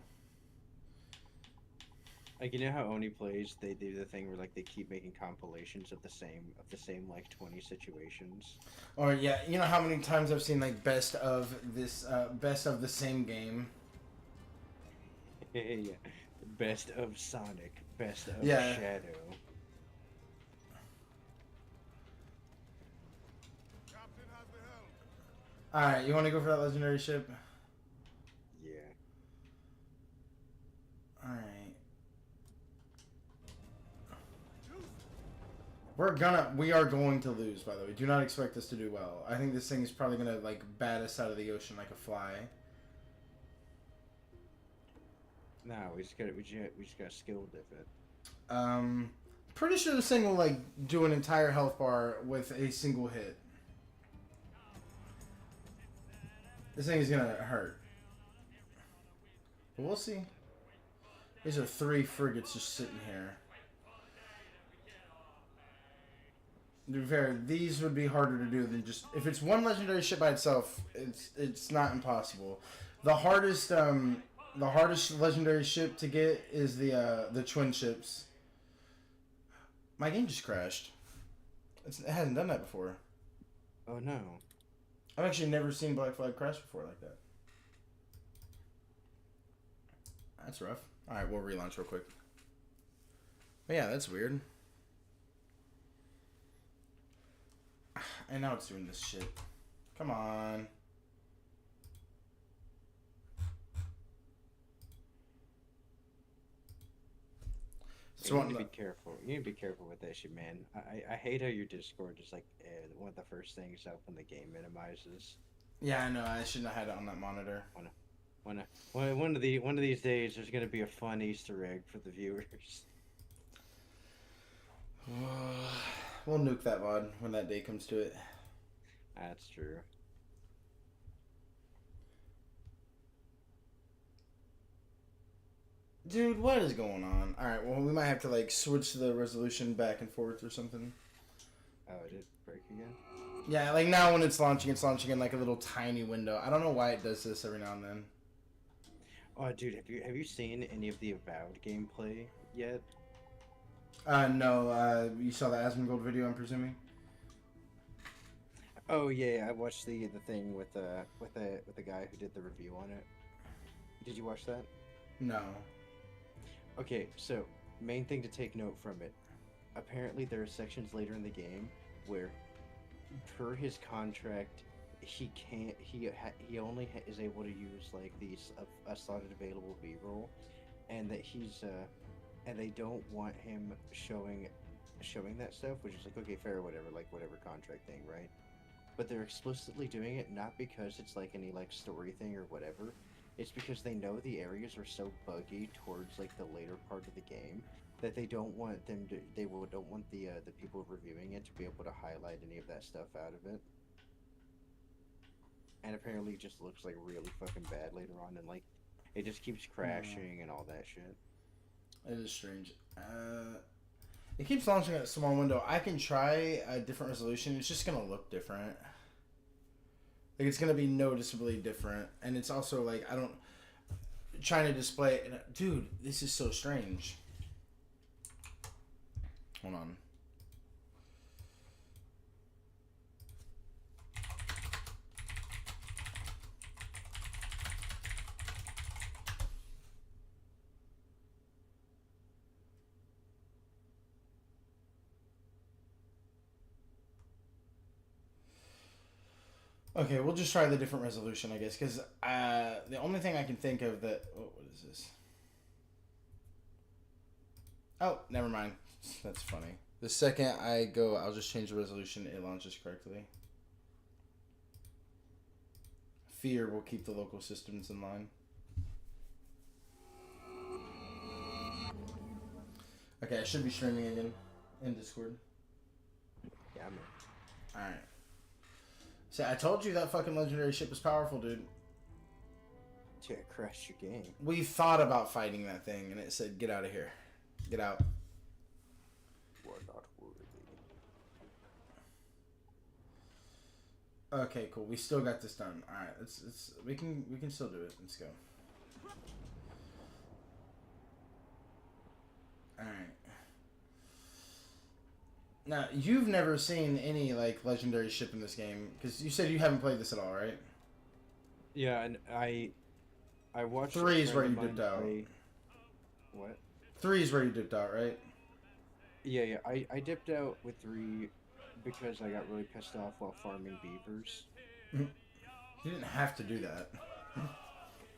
Like, you know how Oni plays? They do the thing where like they keep making compilations of the same like 20 situations. Or yeah, you know how many times I've seen like best of the same game. Yeah. Best of Sonic, best of Yeah. Shadow. Alright, you want to go for that legendary ship? Yeah. Alright. We are going to lose, by the way. Do not expect us to do well. I think this thing is probably gonna like bat us out of the ocean like a fly. No, we just got skilled with it. Pretty sure this thing will like do an entire health bar with a single hit. This thing is gonna hurt. But we'll see. These are 3 frigates just sitting here. To be fair, these would be harder to do than just if it's one legendary ship by itself. It's not impossible. The hardest legendary ship to get is the twin ships. My game just crashed. It hasn't done that before. Oh no. I've actually never seen Black Flag crash before like that. That's rough. Alright, we'll relaunch real quick. But yeah, that's weird. And now it's doing this shit. Come on. You need to be careful. You need to be careful with that shit, man. I hate how your Discord is like one of the first things up when the game minimizes. Yeah, I know. I shouldn't have had it on that monitor. One of these days, there's gonna be a fun Easter egg for the viewers. We'll nuke that VOD when that day comes to it. That's true. Dude, what is going on? Alright, well, we might have to, like, switch the resolution back and forth or something. Oh, did it break again? Yeah, like, now when it's launching in, like, a little tiny window. I don't know why it does this every now and then. Oh, dude, have you seen any of the Avowed gameplay yet? No, you saw the Asmongold video, I'm presuming? Oh, yeah, I watched the thing with the guy who did the review on it. Did you watch that? No. Okay, so main thing to take note from it. Apparently, there are sections later in the game where, per his contract, he can't. He only is able to use like these a slotted available B-roll, and that and they don't want him showing that stuff, which is like okay, fair, whatever, like whatever contract thing, right? But they're explicitly doing it not because it's like any like story thing or whatever. It's because they know the areas are so buggy towards like the later part of the game that they don't want them to. Don't want the people reviewing it to be able to highlight any of that stuff out of it. And apparently, it just looks like really fucking bad later on, and like it just keeps crashing and all that shit. It is strange. It keeps launching at a small window. I can try a different resolution. It's just gonna look different. Like, it's gonna be noticeably different, and it's also like trying to display it. Dude, this is so strange. Hold on. Okay, we'll just try the different resolution, I guess, because the only thing I can think of that... Oh, what is this? Oh, never mind. That's funny. The second I go, I'll just change the resolution. It launches correctly. Fear will keep the local systems in line. Okay, I should be streaming again in Discord. Yeah, man. Alright. See, I told you that fucking legendary ship was powerful, dude. Yeah, crash your game. We thought about fighting that thing, and it said, get out of here. Get out. We're not worthy. Okay, cool. We still got this done. Alright, we can still do it. Let's go. Alright. Now, you've never seen any, like, legendary ship in this game, because you said you haven't played this at all, right? Yeah, and I watched... 3 is where you dipped out. What? 3 is where you dipped out, right? Yeah, I dipped out with 3 because I got really pissed off while farming beavers. You didn't have to do that.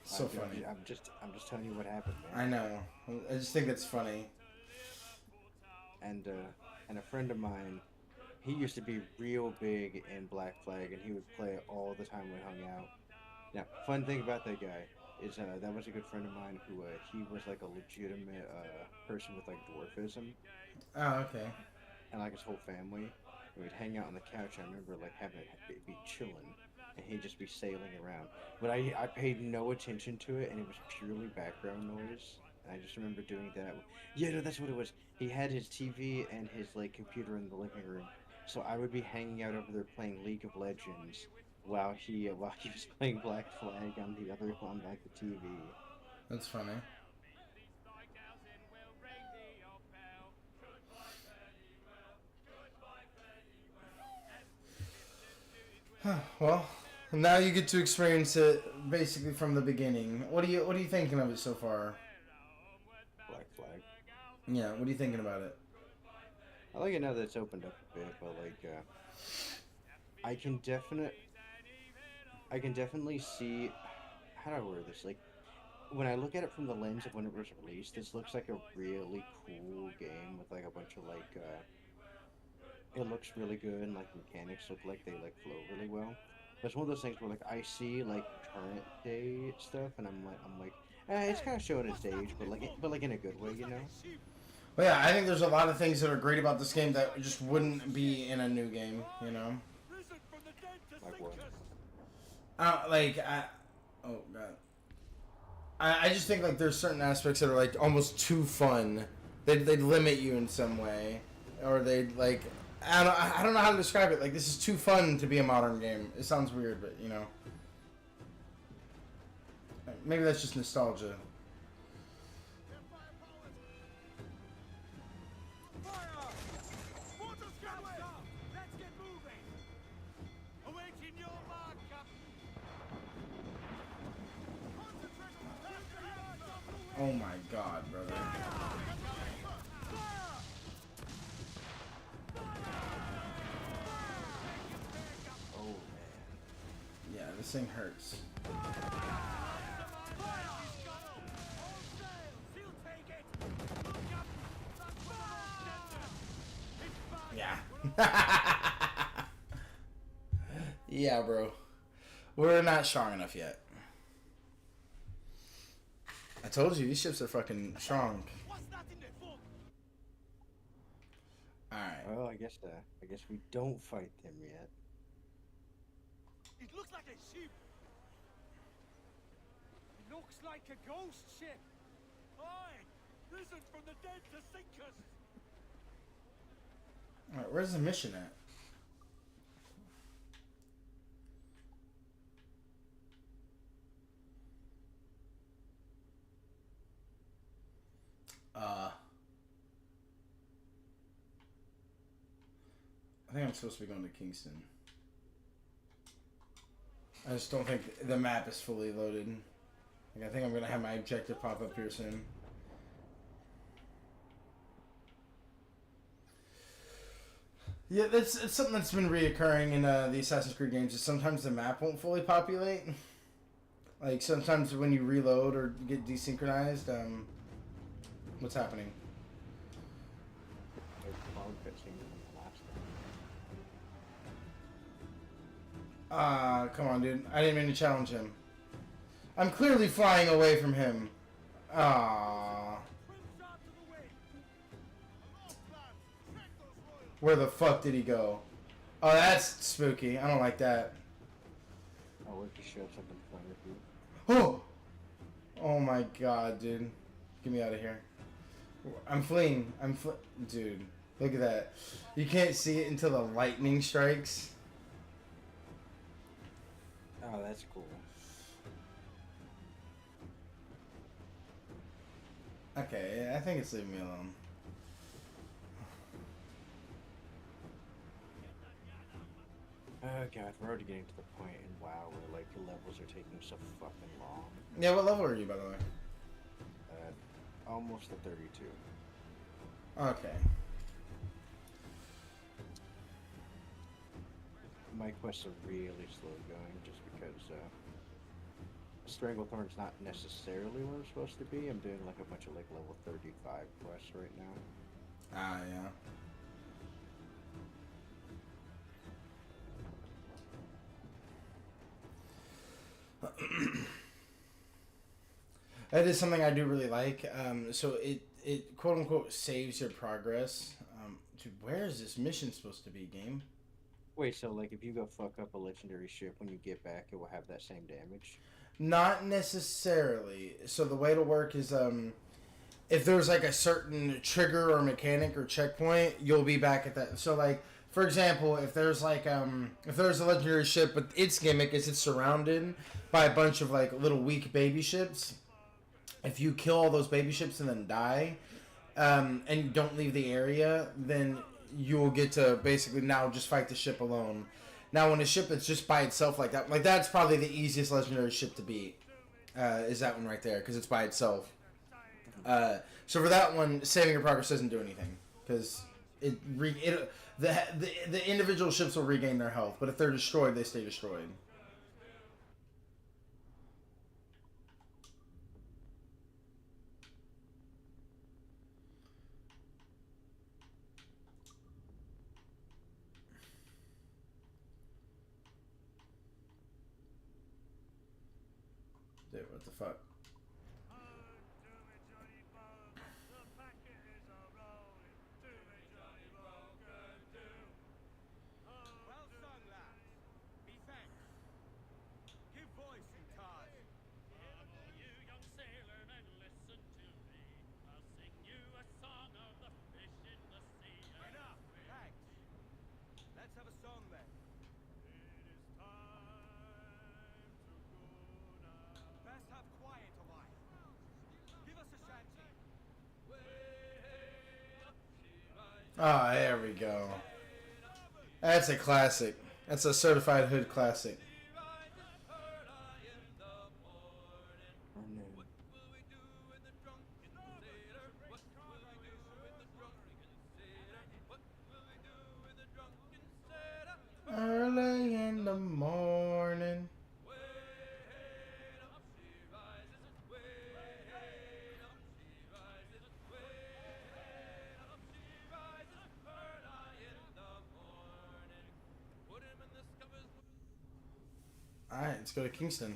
So funny. I'm just telling you what happened, man. I know. I just think it's funny. And And a friend of mine, he used to be real big in Black Flag, and he would play it all the time when we hung out. Now, fun thing about that guy is that was a good friend of mine who he was like a legitimate person with like dwarfism, Oh, okay. and like his whole family. And we'd hang out on the couch. I remember like having it be chilling, and he'd just be sailing around. But I paid no attention to it, and it was purely background noise. And I just remember doing that. Yeah, no, that's what it was. He had his TV and his like computer in the living room, so I would be hanging out over there playing League of Legends while he was playing Black Flag on the other on like the TV. That's funny. Well, now you get to experience it basically from the beginning. What are you thinking of it so far? Black Flag. Yeah, what are you thinking about it? I like it now that it's opened up a bit, but like I can definite I can definitely see how do I word this? Like when I look at it from the lens of when it was released, this looks like a really cool game with like a bunch of like it looks really good and like mechanics look like they like flow really well. But it's one of those things where like I see like current day stuff and I'm like it's kind of showing its age, but like in a good way, you know? Well, yeah, I think there's a lot of things that are great about this game that just wouldn't be in a new game. You know, Like what? oh god, I just think like there's certain aspects that are like almost too fun. They'd limit you in some way, or they'd like I don't know how to describe it. Like this is too fun to be a modern game. It sounds weird, but you know, maybe that's just nostalgia. Oh my god, brother. Oh man. Yeah, this thing hurts. Yeah. Yeah, bro. We're not strong enough yet. I told you, these ships are fucking strong. Alright. Well, I guess we don't fight them yet. It looks like a ship. Looks like a ghost ship. Aye, risen from the dead to sink us. Alright, where's the mission at? I think I'm supposed to be going to Kingston. I just don't think the map is fully loaded. Like, I think I'm gonna have my objective pop up here soon. Yeah, it's something that's been reoccurring in the Assassin's Creed games. Is sometimes the map won't fully populate. Like sometimes when you reload or get desynchronized, what's happening? There's a long cutscene from the last one. Come on, dude. I didn't mean to challenge him. I'm clearly flying away from him. Where the fuck did he go? Oh, that's spooky. I don't like that. Oh, where he shows up in front of you. Oh! Oh my god, dude. Get me out of here. I'm fleeing. Dude, look at that. You can't see it until the lightning strikes. Oh, that's cool. Okay, I think it's leaving me alone. Oh god, we're already getting to the point in WoW where like the levels are taking so fucking long. Yeah, what level are you, by the way? Almost the 32. Okay. My quests are really slow going just because Stranglethorn's not necessarily where I'm supposed to be. I'm doing like a bunch of like level 35 quests right now. Ah, yeah. That is something I do really like. So it quote unquote saves your progress. Dude, where is this mission supposed to be, game? Wait, so like if you go fuck up a legendary ship when you get back, it will have that same damage? Not necessarily. So the way to work is if there's like a certain trigger or mechanic or checkpoint, you'll be back at that. So like for example, if there's like if there's a legendary ship, but its gimmick is it's surrounded by a bunch of like little weak baby ships. If you kill all those baby ships and then die, and you don't leave the area, then you will get to basically now just fight the ship alone. Now, when a ship that's just by itself like that's probably the easiest legendary ship to beat. Is that one right there because it's by itself. So for that one, saving your progress doesn't do anything because the individual ships will regain their health, but if they're destroyed, they stay destroyed. Dude, what the fuck? Well sung, lads. Be thanked. Give voice in time. You young sailormen, listen to me. I'll sing you a song of the fish in the sea. Enough. Thanks. Let's have a song then. It is time to go now. Best have quiet a while. Give us a shanty. Ah, there we go. That's a classic. That's a certified hood classic. And then Early in the morning. Alright, let's go to Kingston.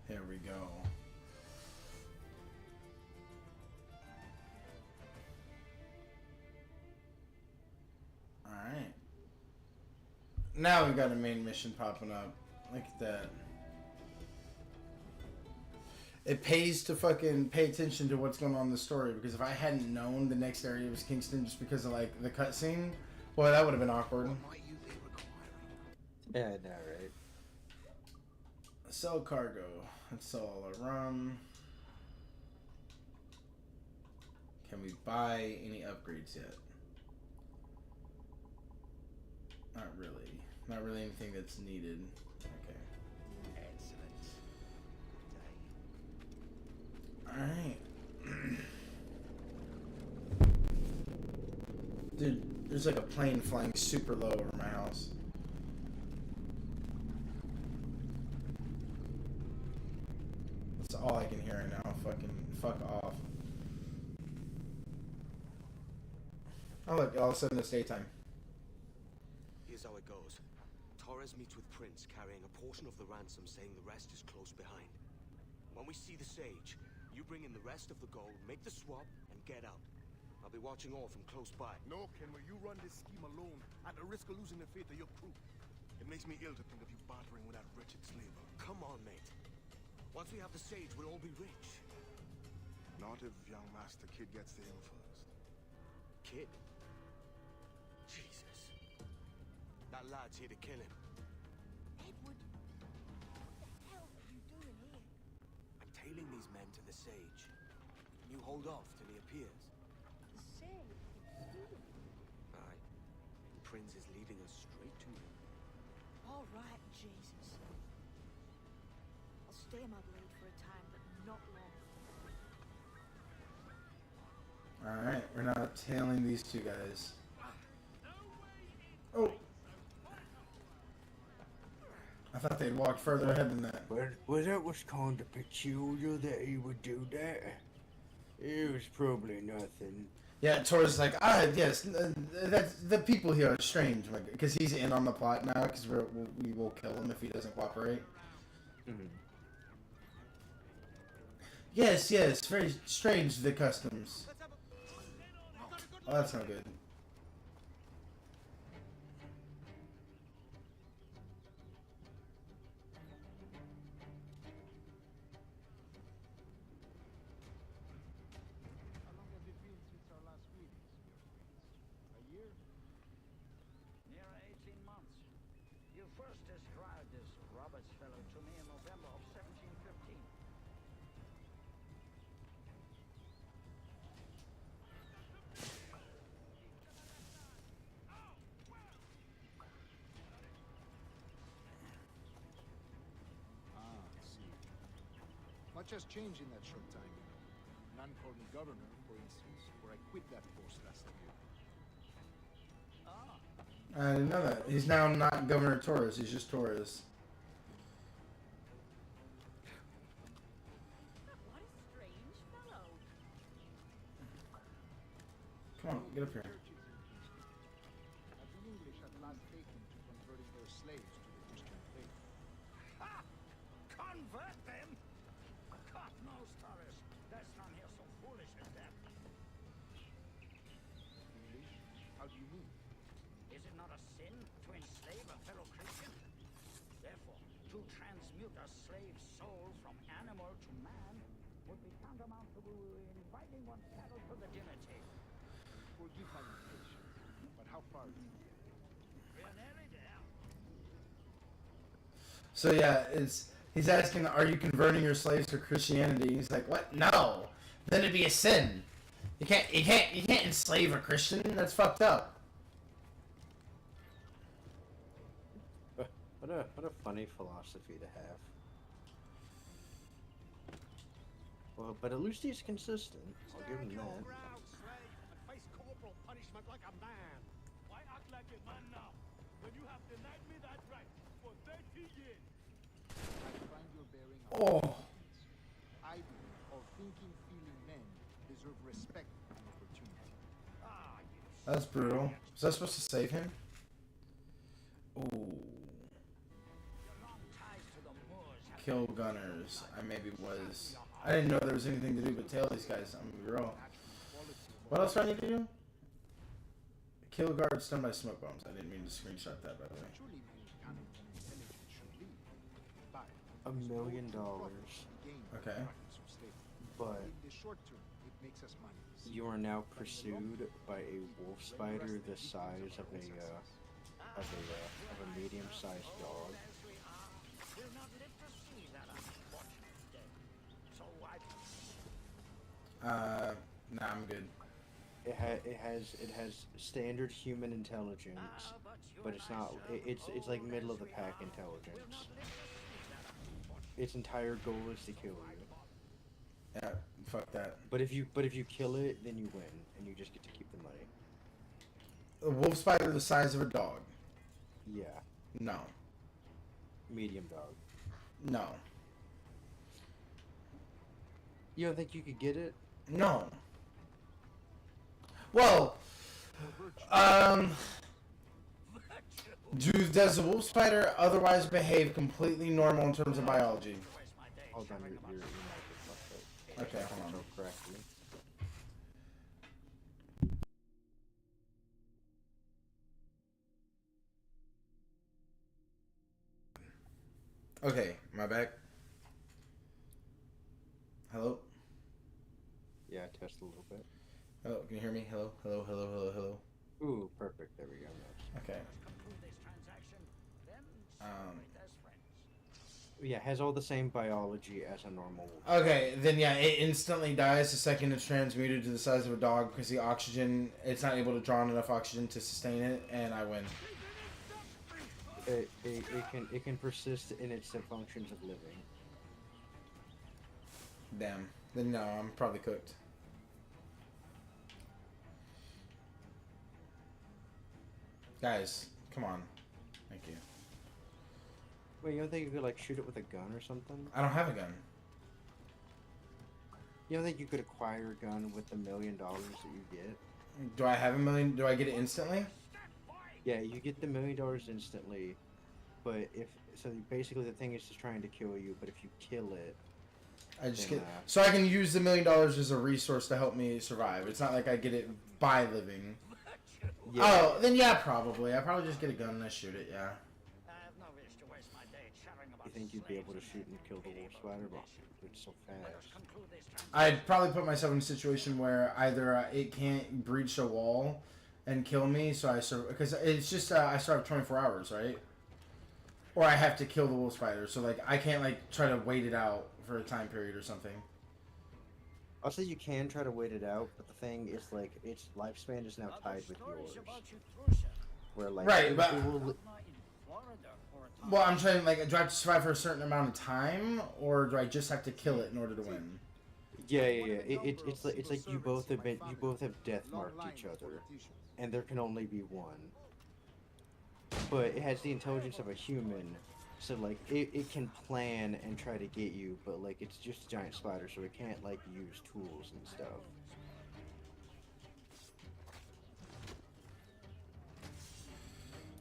Here we go. Alright. Now we've got a main mission popping up. Look at that. It pays to fucking pay attention to what's going on in the story, because if I hadn't known the next area was Kingston just because of like the cutscene, boy, that would have been awkward. yeah, I know, right? Sell cargo. Let's sell all our rum. Can we buy any upgrades yet? Not really. Not really anything that's needed. Okay. Excellent. Alright. Dude, there's like a plane flying super low over my house. That's all I can hear right now. Fucking fuck off. Oh look, all of a sudden it's daytime. Here's how it goes. Torres meets with Prince, carrying a portion of the ransom, saying the rest is close behind. When we see the sage, you bring in the rest of the gold, make the swap, and get out. I'll be watching all from close by. No, Kenway, you run this scheme alone at the risk of losing the faith of your crew. It makes me ill to think of you bartering with that wretched slaver. Come on, mate. Once we have the sage, we'll all be rich. Not if young Master Kid gets to him first. Kid? Jesus. That lad's here to kill him. Edward, what the hell are you doing here? I'm tailing these men to the sage. You hold off till he appears. The sage. Aye. And Prince is leading us straight to him. All right, Jesus. I'll stay my blade for a time, but not long. Alright, we're not tailing these two guys. Oh! I thought they'd walked further ahead than that. Well, that was kind of peculiar that he would do that. It was probably nothing. Yeah, Tor's like, yes, that's the people here are strange, because he's in on the plot now, because we will kill him if he doesn't cooperate. Mhm. Yes, yes, very strange, the customs. Oh, that's not good. How long have it been since our last meeting, Senior Prince? A year? Near 18 months. You first described this Roberts fellow to me in November of 1715. Ah, I see. Much has changed in that short time, you know. None called me governor, for instance, where I quit that post last year. I didn't know that. He's now not Governor Torres, he's just Torres. What a strange fellow. Come on, get up here. Churches in Kingston. Have the English at last taken to converting their slaves to the Christian faith? Ha! Convert them? God knows, Torres. There's none here so foolish as that. English? How do you mean? Is it not a sin to enslave a fellow Christian? Therefore, to transmute a slave's soul from animal to man would be tantamount to inviting one's cattle to the dinner table. Forgive my impatience, but how far is it? We're nearly there. So yeah, he's asking, are you converting your slaves to Christianity? He's like, what? No. Then it'd be a sin. You can't enslave a Christian. That's fucked up. What a funny philosophy to have. Well, but at least he's consistent. I'll give him Stand your that. ground, slave, and face corporal punishment like a man. Why act like a man now, when you have denied me that right for 30 years? I find your bearing on Oh. idle or thinking, feeling men deserve respect and opportunity. Ah, you That's brutal. Was I supposed to save him? Ooh. your long ties to the Moors have Kill gunners. I maybe was. I didn't know there was anything to do but tail these guys. I'm gonna be real. What else do I need to do? Kill guards stunned by smoke bombs. I didn't mean to screenshot that, by the way. Surely men cunning and intelligent should lead. But $1 million. gain Okay. profits from slavery. But In the short term, it makes us money. you are now pursued by a wolf spider the size of a medium-sized dog. as we are, will not live to see that unfortunate day. So why? Nah, I'm good. It has standard human intelligence, but it's not. It's like middle of the pack intelligence. Its entire goal is to kill you. Yeah, fuck that. But if you kill it, then you win, and you just get to keep the money. A wolf spider the size of a dog. Yeah, No. medium dog. No. You don't think you could get it? No. Well, does the wolf spider otherwise behave completely normal in terms of biology? Hold on, your mic is fucked up. Okay, hold on. So correctly. Okay, my back. Hello? Yeah, test a little bit. Hello, can you hear me? Hello, hello, hello, hello, hello. Ooh, perfect. There we go. Nice. Okay. Conclude this transaction, then Um, celebrate as friends. Yeah, has all the same biology as a normal wolf. Okay, then yeah, it instantly dies the second it's transmuted to the size of a dog because the oxygen, it's not able to draw in enough oxygen to sustain it, and I win. It can persist in its functions of living. Damn. Then no, I'm probably cooked. Guys, come on. Thank you. Wait, you don't think you could like shoot it with a gun or something? I don't have a gun. You don't think you could acquire a gun with the $1 million that you get? Do I have a million? Do I get it instantly? Yeah, you get the $1 million instantly, but if so, basically the thing is just trying to kill you. But if you kill it, I just then, get so I can use the $1 million as a resource to help me survive. It's not like I get it by living. yeah, Oh, then yeah, probably. I probably just get a gun and I shoot it. Yeah. I have no wish to waste my day chattering about you think you'd be able to slaves shoot and kill the wolf spider? But it's so Let us fast. conclude this I'd probably put myself in a situation where either it can't breach a wall and kill me, so I survive because it's just I survive 24 hours, right? Or I have to kill the wolf spider, so like I can't like try to wait it out for a time period or something. I'll say you can try to wait it out, but the thing is like its lifespan is now tied with yours. Where like Right, it but- will- Well, I'm trying like do I have to survive for a certain amount of time, or do I just have to kill it in order to win? yeah. It's like you both have death marked each other, and there can only be one. But it has the intelligence of a human, so like it can plan and try to get you, but like it's just a giant spider, so it can't like use tools and stuff.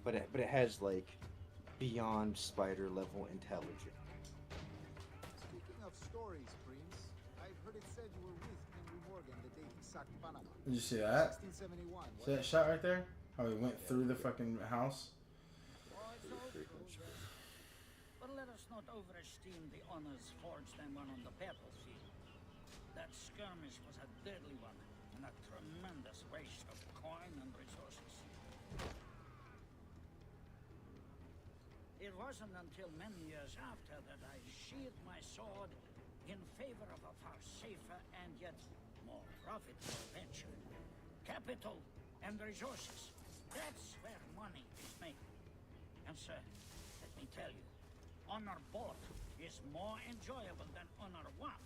But it has like beyond spider level intelligence. Speaking of stories, Prince, I've heard it said you were with Henry Morgan the day he sacked Panama. Did you see that? 1671. See that shot right there? How he went through the fucking house? But let us not overesteem the honors forged and won on the battlefield. That skirmish was a deadly one, and a tremendous waste of coin and resources. It wasn't until many years after that I sheathed my sword in favor of a far safer and yet more profitable venture. Capital and resources. That's where money is made. And sir, let me tell you, honor bought is more enjoyable than honor won,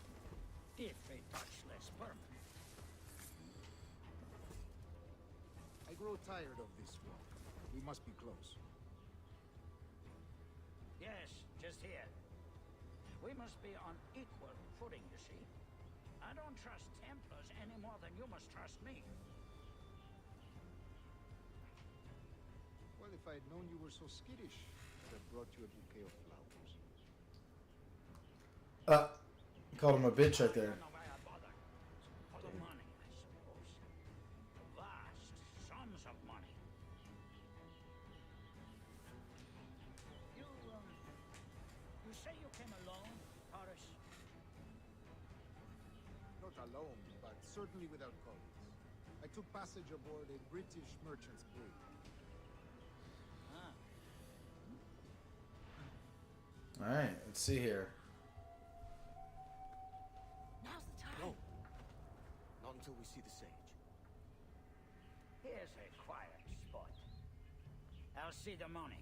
if a touch less permanent. I grow tired of this war. We must be close. Yes, just here. We must be on equal footing, you see. I don't trust Templars any more than you must trust me. Well, if I had known you were so skittish, I'd have brought you a bouquet of flowers. Called him a bitch right there. I don't know why I bothered. For the money, I suppose. Vast sums of money. You say you came alone, Horace? Not alone, but certainly without colleagues. I took passage aboard a British merchant's brig. Ah, Alright, let's see here. Now's the time. No. Not until we see the sage. here's a quiet spot. I'll see the money.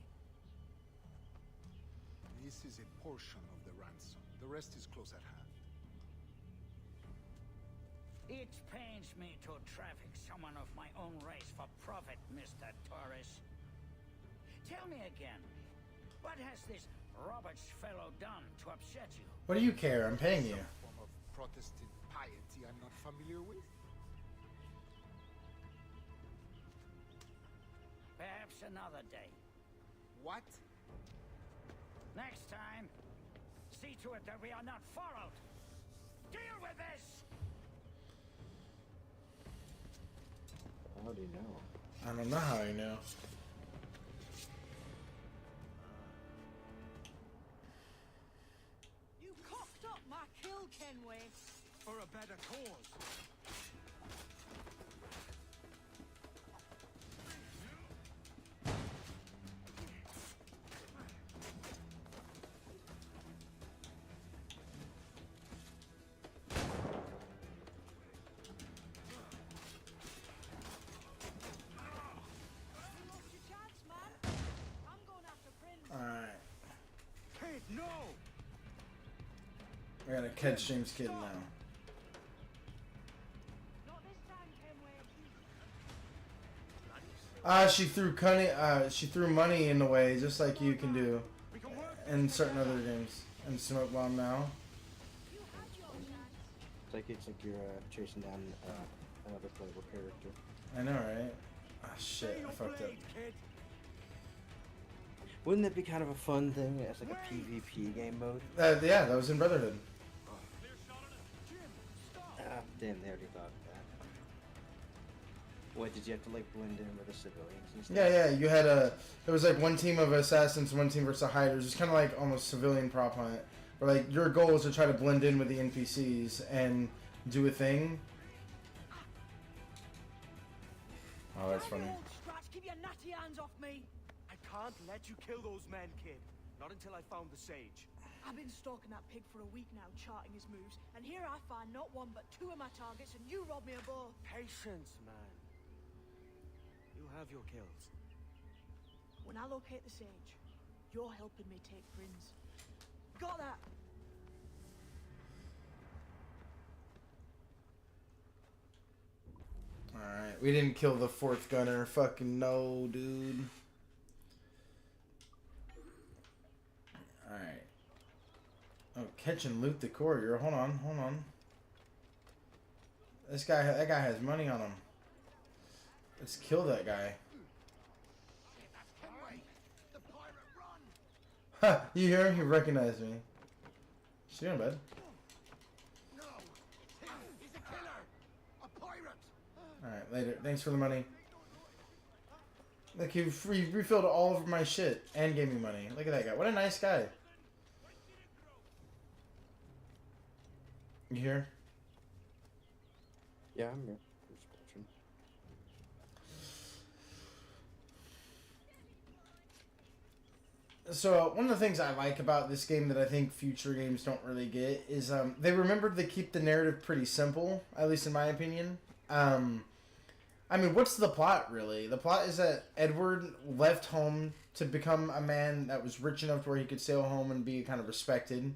This is a portion of the ransom. The rest is close at hand. It pains me to traffic someone of my own race for profit, Mr. Torres. Tell me again, what has this Roberts fellow done to upset you? What do you care? I'm paying you. Some form of Protestant piety I'm not familiar with. Perhaps another day. What? Next time, see to it that we are not followed. Deal with this! How do you know? I don't know how you know. You cocked up my kill, Kenway. For a better cause. You lost your chance, man. I'm going after Prince. Alright. Kid, no! We're gonna catch James Kidd now. Not this time, Kenway. She threw money in the way, just like you can do We can work in certain other games. And Smoke Bomb now. You had your chance. it's like you're chasing down another playable character. I know, right? Ah, shit, I fucked up. Kid. Wouldn't that be kind of a fun thing as like a PvP game mode? Yeah, that was in Brotherhood. Ah, damn, they already thought of that. What, did you have to like blend in with the civilians and stuff? Yeah, you had there was like one team of assassins, one team versus hiders. It's kind of like almost civilian prop hunt. Where like your goal is to try to blend in with the NPCs and do a thing. Oh, that's funny. Scratch, keep your natty hands off me. I can't let you kill those men, kid. Not until I found the sage. I've been stalking that pig for a week now, charting his moves, and here I find not one but two of my targets, and you rob me of both. Patience, man. You have your kills. When I locate the sage, you're helping me take Prince. Got that? Alright, we didn't kill the fourth gunner. Fucking no, dude. Alright. Oh, catch and loot the courier. Hold on. That guy has money on him. Let's kill that guy. Ha! You hear him? He recognized me. What's he doing, bud? No, he's a killer, a pirate. Alright, later. Thanks for the money. Look, he refilled all of my shit and gave me money. Look at that guy. What a nice guy. You here? Yeah, I'm here. Just watching. So one of the things I like about this game that I think future games don't really get is they remembered to keep the narrative pretty simple, at least in my opinion. I mean, what's the plot really? The plot is that Edward left home to become a man that was rich enough to where he could sail home and be kind of respected.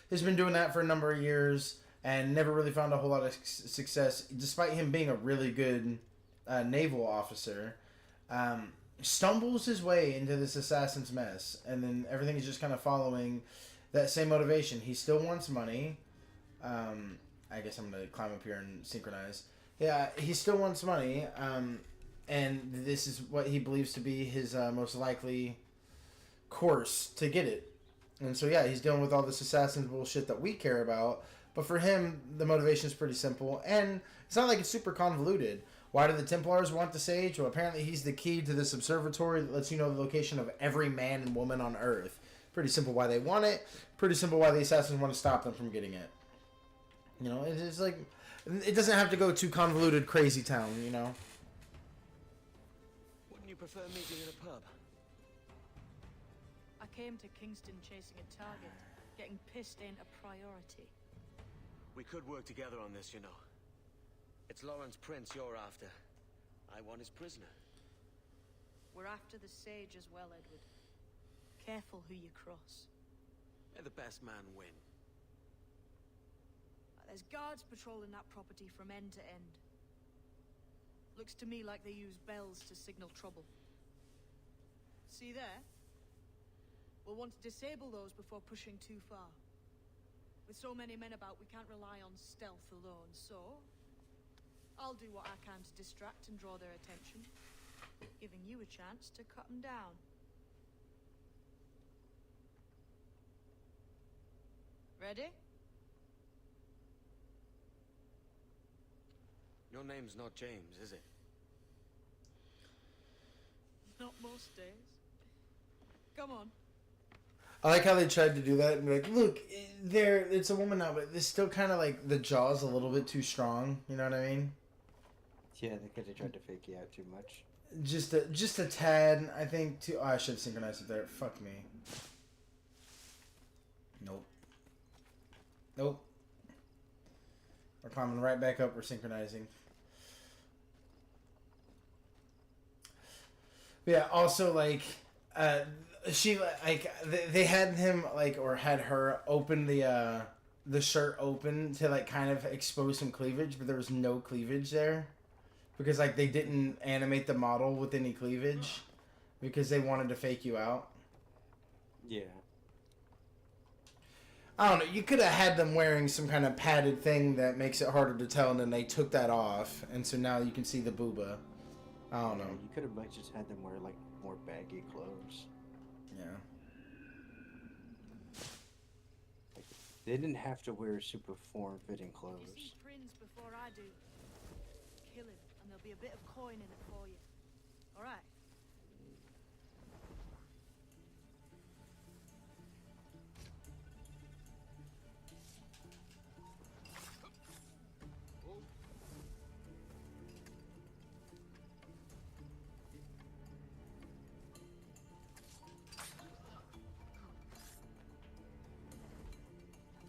He's been doing that for a number of years and never really found a whole lot of success, despite him being a really good naval officer. Stumbles his way into this assassin's mess, and then everything is just kind of following that same motivation. He still wants money. I guess I'm going to climb up here and synchronize. Yeah, he still wants money, and this is what he believes to be his most likely course to get it. And so, yeah, he's dealing with all this assassin's bullshit that we care about, but for him, the motivation is pretty simple, and it's not like it's super convoluted. Why do the Templars want the Sage? Well, apparently he's the key to this observatory that lets you know the location of every man and woman on Earth. Pretty simple why they want it. Pretty simple why the assassins want to stop them from getting it. You know, it's like, it doesn't have to go too convoluted crazy town, you know? Wouldn't you prefer meeting in a pub? I came to Kingston chasing a target. Getting pissed ain't a priority. We could work together on this, you know. It's Lawrence Prince you're after. I want his prisoner. We're after the Sage as well, Edward. Careful who you cross. May the best man win. There's guards patrolling that property from end to end. Looks to me like they use bells to signal trouble. See there? We'll want to disable those before pushing too far. With so many men about, we can't rely on stealth alone, so I'll do what I can to distract and draw their attention, giving you a chance to cut them down. Ready? Your name's not James, is it? Not most days. Come on. I like how they tried to do that and be like, look, it's a woman now, but it's still kind of like the jaw's a little bit too strong. You know what I mean? Yeah, because they tried to fake you out too much. Just a tad, I think. Too. Oh, I should synchronize it there. Fuck me. Nope. We're climbing right back up. We're synchronizing. Yeah. Also, like, she like they had him like or had her open the shirt open to like kind of expose some cleavage, but there was no cleavage there. Because, like, they didn't animate the model with any cleavage. Because they wanted to fake you out. Yeah. I don't know. You could have had them wearing some kind of padded thing that makes it harder to tell, and then they took that off, and so now you can see the booba. I don't know. You could have like just had them wear like more baggy clothes. Yeah. Like, they didn't have to wear super form-fitting You clothes. see Prince before I do. Kill him, and there'll be a bit of coin in it for you. All right.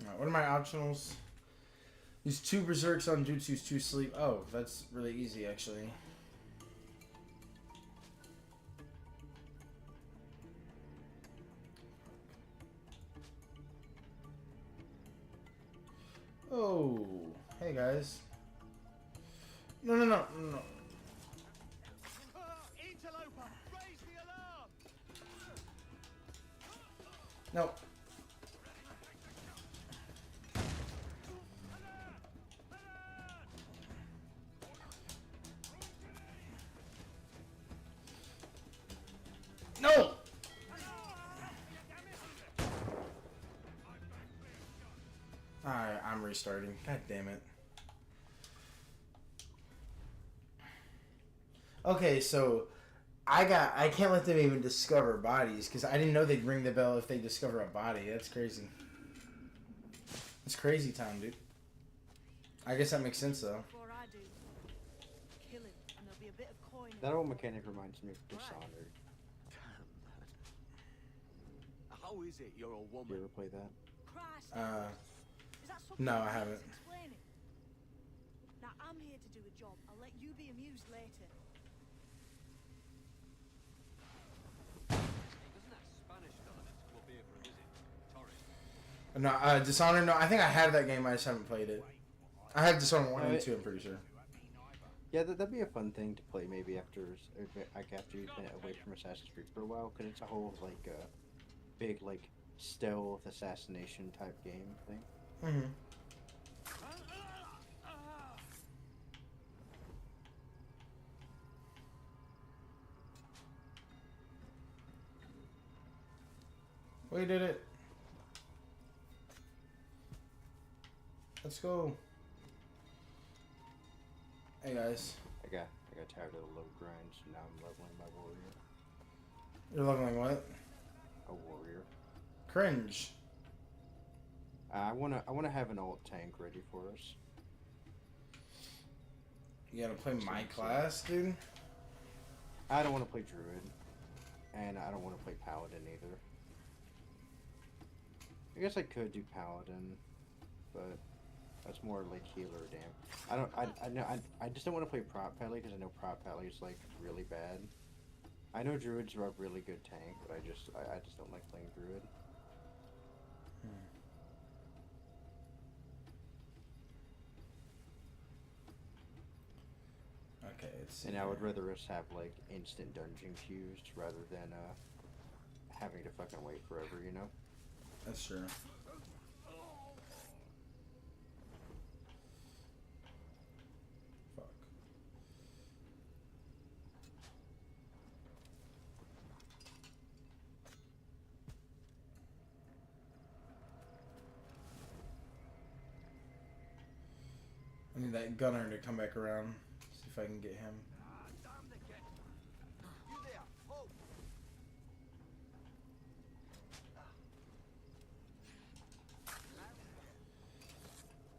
Alright, what are my optionals? Use 2 berserks on jutsus, 2 sleep. Oh, that's really easy, actually. Oh, hey guys. No. Interloper, raise the alarm! No. No! Alright, I'm restarting. God damn it. Okay, so I can't let them even discover bodies because I didn't know they'd ring the bell if they discover a body. That's crazy. It's crazy time, dude. I guess that makes sense though. Before I do. Kill him, and there'll be a bit of coin in That it old for you. mechanic reminds me of Dishonored. Damn, lad. How is it you're a You woman? ever play that? Christ, Uh, is that something no, you I can't haven't. explain it? Now I'm here to do a job. I'll let you be amused later. Doesn't that Spanish fella need to come up here for a visit? Torres. No, Dishonored. No, I think I have that game. I just haven't played it. I have Dishonored 1 and 2. I'm pretty sure. Yeah, that'd be a fun thing to play maybe after you've been away from Assassin's Creed for a while, because it's a whole like big like stealth assassination type game thing. Mm-hmm. We did it. Let's go. Hey guys. I got tired of the low grind, so now I'm leveling my warrior. You're leveling what? A warrior. Cringe. I wanna have an alt tank ready for us. You gotta play my class, dude? I don't want to play druid, and I don't want to play paladin either. I guess I could do paladin, but that's more like healer damn. I just don't want to play prop pally because I know prop pally is like really bad. I know druids are a really good tank, but I just don't like playing druid. Okay, let's see. And I would rather us have like instant dungeon queues rather than having to fucking wait forever, you know? That's true. Fuck. I need that gunner to come back around. See if I can get him. Damn the cat. You there, hold.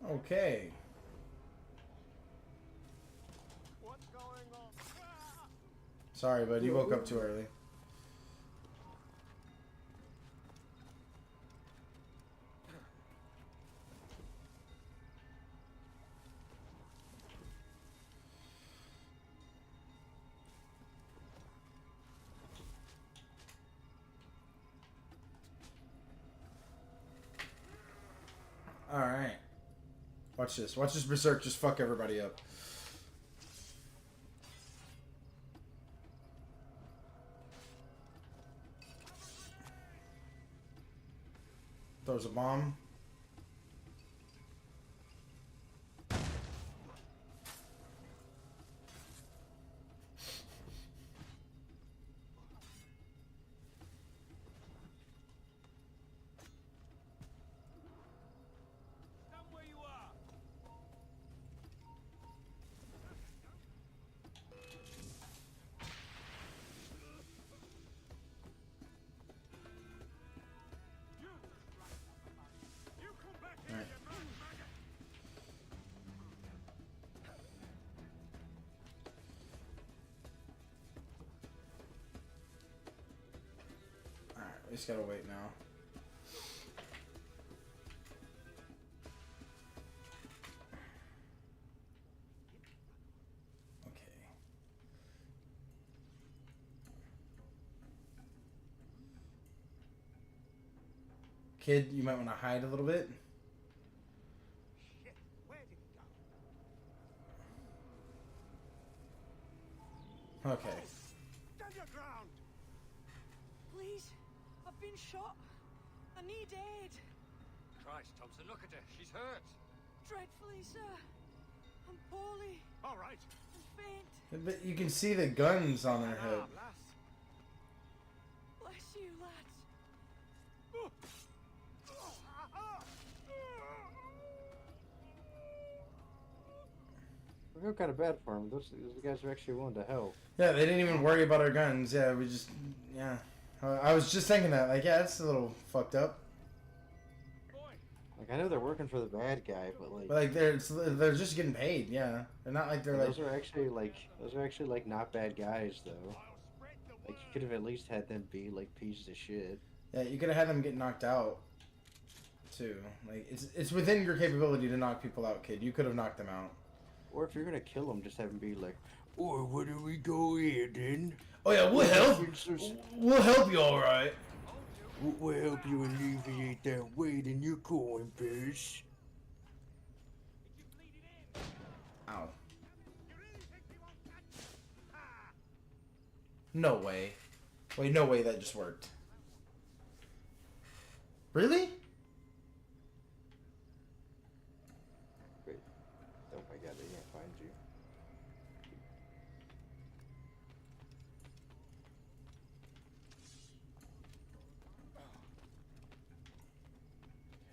Okay. What's going on? Sorry, bud. You woke up too early. Alright. Watch this. Watch this berserk just fuck everybody up. Throws a bomb. just gotta wait now. Okay. Kid, you might want to hide a little bit. Shit, where did he go? Okay. Stand your ground! Please, I've been shot. I need aid. Christ, Thompson, look at her. She's hurt. Dreadfully, sir. I'm poorly All right. and faint. But you can see the guns on her head. Ah, lass. Bless you, lads. I feel kind of bad for him. Those guys are actually willing to help. Yeah, they didn't even worry about our guns. Yeah, we just, yeah. I was just thinking that, like, yeah, it's a little fucked up. Like, I know they're working for the bad guy, but like, But like, they're just getting paid. Yeah, they're not like they're like. those are actually like not bad guys though. Like, you could have at least had them be like pieces of shit. Yeah, you could have had them get knocked out. Too. Like, it's within your capability to knock people out, kid. You could have knocked them out. Or if you're gonna kill them, just have them be like, "Oh, where do we go here, then? Oh yeah, we'll help. We'll help you, all right. We'll help you alleviate that weight in your coin purse." Ow. No way. Wait, no way that just worked. Really? Wait. Oh my god, they can't find you.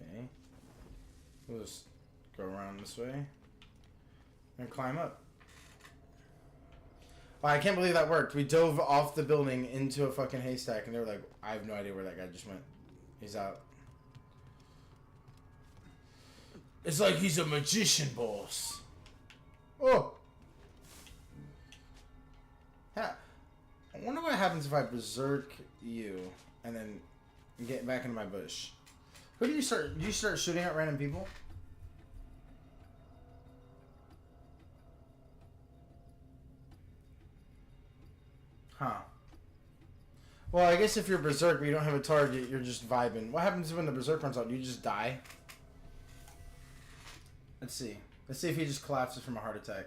Okay. We'll just go around this way and climb up. Wow, I can't believe that worked. We dove off the building into a fucking haystack, and they were like, I have no idea where that guy just went. He's out. It's like he's a magician, boss. Oh! Ha. I wonder what happens if I berserk you and then get back into my bush. Who do you start? Do you start shooting at random people? Huh. Well, I guess if you're berserk but you don't have a target, you're just vibing. What happens when the berserk runs out? Do you just die? Let's see. Let's see if he just collapses from a heart attack.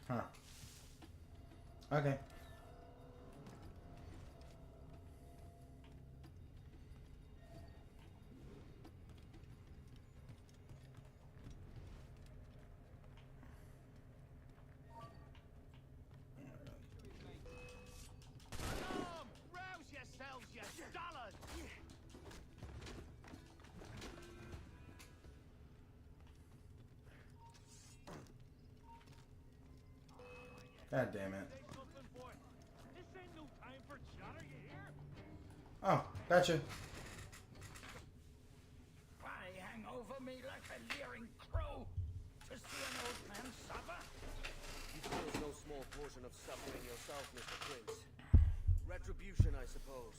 Huh. Okay. Rouse yourselves, you dullards! God damn it. Say something, boy. This ain't no time for chatter, you hear? Oh, gotcha. Why hang over me like a leering crow to see an old man suffer? You feel no small portion of suffering yourself, Mr. Prince. Retribution, I suppose.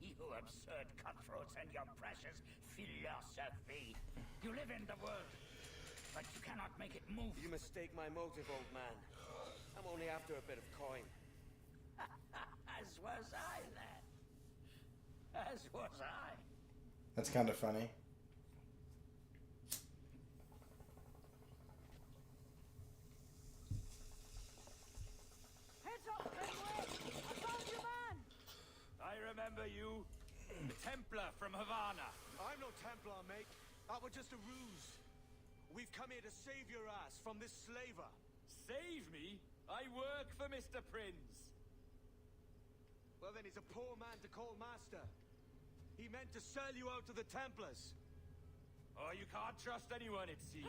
You absurd cutthroats and your precious philosophy. You live in the world, but you cannot make it move. You mistake my motive, old man. I'm only after a bit of coin. As was I, lad. As was I. That's kind of funny. Heads up, Fenway! I found your man! I remember you. The Templar from Havana. I'm no Templar, mate. That was just a ruse. We've come here to save your ass from this slaver. Save me? I work for Mr. Prince. Well, then he's a poor man to call master. He meant to sell you out to the Templars. Oh, you can't trust anyone, it seems.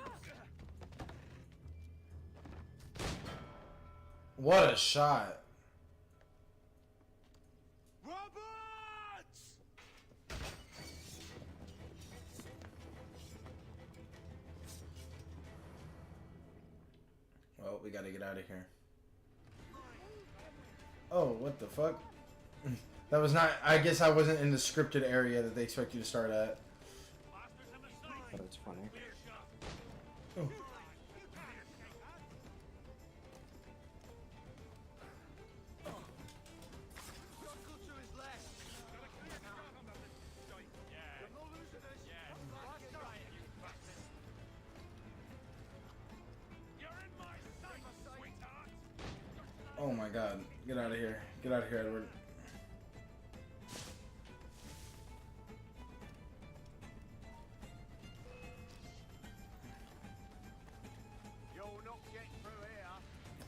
What a shot. Roberts! we gotta get out of here. Oh, what the fuck? That was not... I guess I wasn't in the scripted area that they expect you to start at. Oh, that's funny. Oh. Oh my god. Get out of here. Get out of here, Edward.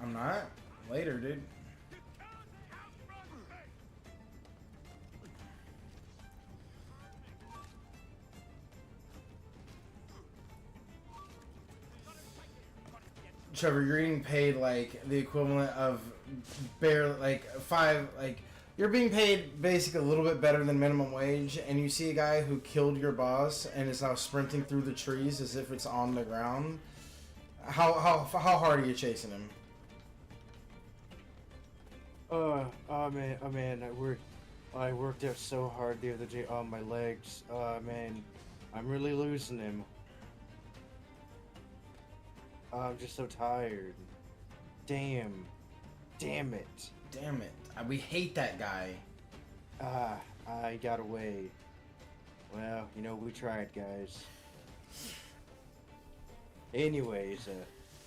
I'm not. Later, dude. Trevor, you're getting paid like the equivalent of barely like you're being paid basically a little bit better than minimum wage, and you see a guy who killed your boss and is now sprinting through the trees as if it's on the ground. How hard are you chasing him? Oh man, I worked out so hard the other day on my legs. Man, I'm really losing him. I'm just so tired. Damn it. Damn it. We hate that guy. I got away. Well, you know, we tried, guys. Anyways,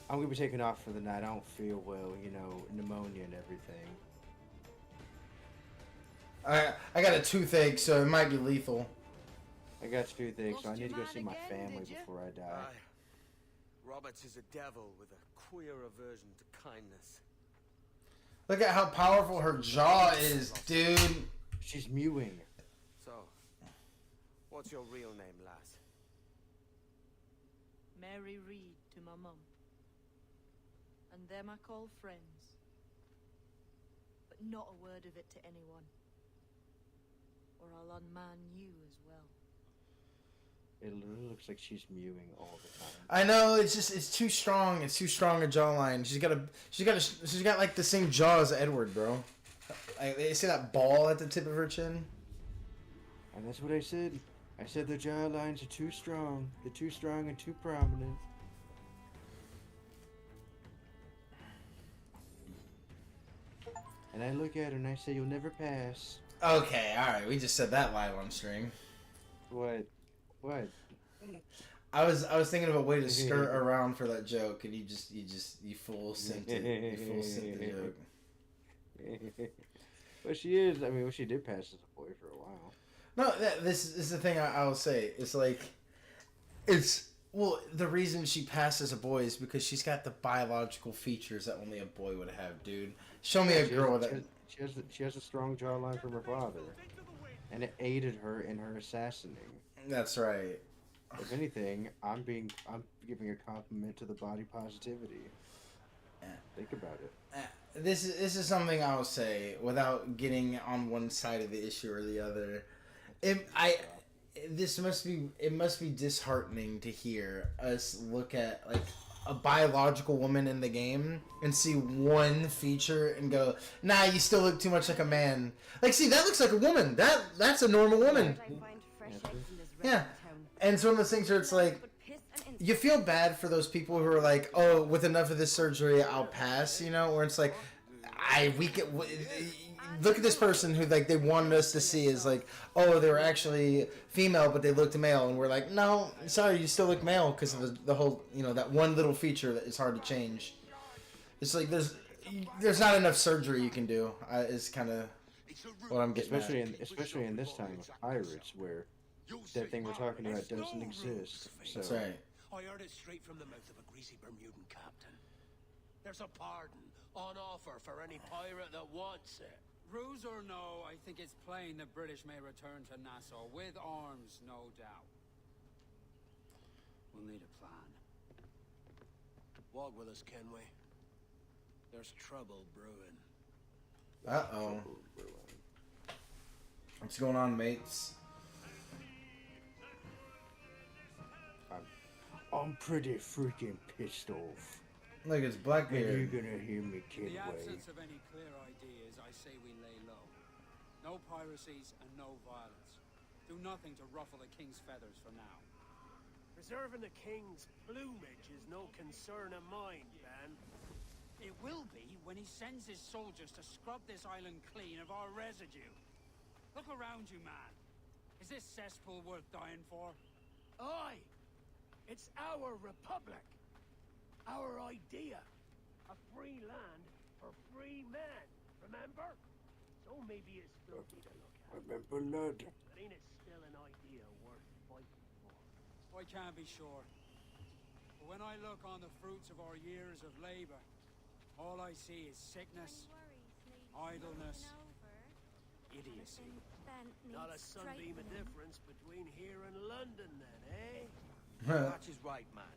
I'm gonna be taking off for the night. I don't feel well, you know, pneumonia and everything. I got a toothache, so it might be lethal. I got toothache, so I need to go see my family before I die. Aye. Roberts is a devil with a queer aversion to kindness. Look at how powerful her jaw is, dude. She's mewing. So, what's your real name, lass? Mary Reed to my mum. And them I call friends. But not a word of it to anyone. Or I'll unman you as well. It literally looks like she's mewing all the time. I know, it's too strong. It's too strong a jawline. She's got like the same jaw as Edward, bro. They see that ball at the tip of her chin. And that's what I said. I said the jawlines are too strong. They're too strong and too prominent. And I look at her and I say, "You'll never pass." Okay, alright, we just said that live on stream. What? What? I was thinking of a way to skirt around for that joke, and you full sent it. You full sent the joke. Well, she is. I mean, well, she did pass as a boy for a while. No, this is the thing I will say. It's like, the reason she passed as a boy is because she's got the biological features that only a boy would have, dude. Show me a girl that... She has a strong jawline from her father, and it aided her in her assassinating. That's right. If anything, I'm giving a compliment to the body positivity. Think about it. This is something I'll say without getting on one side of the issue or the other. It must be disheartening to hear us look at like a biological woman in the game and see one feature and go, nah, you still look too much like a man. Like, see, that looks like a woman. That's a normal woman. Yeah. And it's one of those things where it's like, you feel bad for those people who are like, oh, with enough of this surgery, I'll pass, you know? Where it's like, look at this person who, like, they wanted us to see is like, oh, they were actually female, but they looked male. And we're like, no, sorry, you still look male because of the whole, you know, that one little feature that is hard to change. It's like, there's not enough surgery you can do, is kind of what I'm getting especially in this time of pirates, where that thing we're talking about doesn't exist. So. That's right. I heard it straight from the mouth of a greasy Bermudan captain. There's a pardon on offer for any pirate that wants it. Ruse or no, I think it's plain the British may return to Nassau with arms, no doubt. We'll need a plan. Walk with us, can we? There's trouble brewing. Uh-oh. What's going on, mates? I'm pretty freaking pissed off. Look, it's And Blackbeard. you're gonna hear me, In the Kidway. absence of any clear ideas, I say we lay low. No piracies and no violence. Do nothing to ruffle the king's feathers for now. Preserving the king's plumage is no concern of mine, Ben. It will be when he sends his soldiers to scrub this island clean of our residue. Look around you, man. Is this cesspool worth dying for? Aye! It's our republic! Our idea! A free land for free men, remember? So maybe it's filthy to look at. Remember, lad? But ain't it still an idea worth fighting for? I can't be sure. But when I look on the fruits of our years of labor, all I see is sickness, idleness, idiocy. Not a sunbeam of difference between here and London then, eh? Patch is right, man.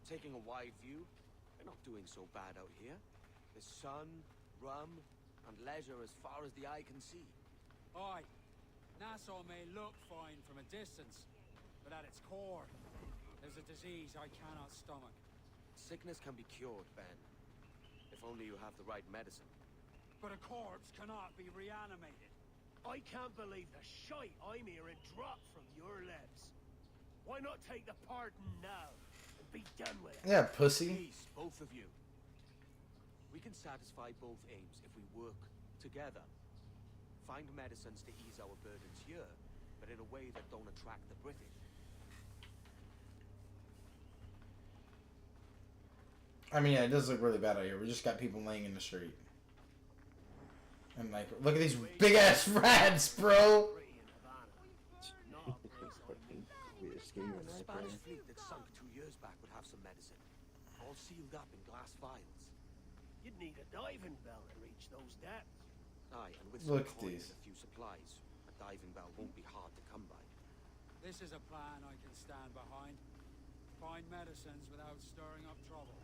Taking a wide view, we're not doing so bad out here. There's sun, rum, and leisure as far as the eye can see. Aye, Nassau may look fine from a distance, but at its core, there's a disease I cannot stomach. Sickness can be cured, Ben. If only you have the right medicine. But a corpse cannot be reanimated. I can't believe the shite I'm hearing drop from your lips. Why not take the pardon now and be done with it? Yeah, pussy. Peace, both of you. We can satisfy both aims if we work together. Find medicines to ease our burdens here, but in a way that don't attract the British. I mean, yeah, it does look really bad out here. We just got people laying in the street. And like, look at these big ass rats, bro. The Spanish fleet that sunk 2 years back would have some medicine, all sealed up in glass vials. You'd need a diving bell to reach those depths. Aye, and with some Look at coin these. and a few supplies, a diving bell won't be hard to come by. This is a plan I can stand behind. Find medicines without stirring up trouble.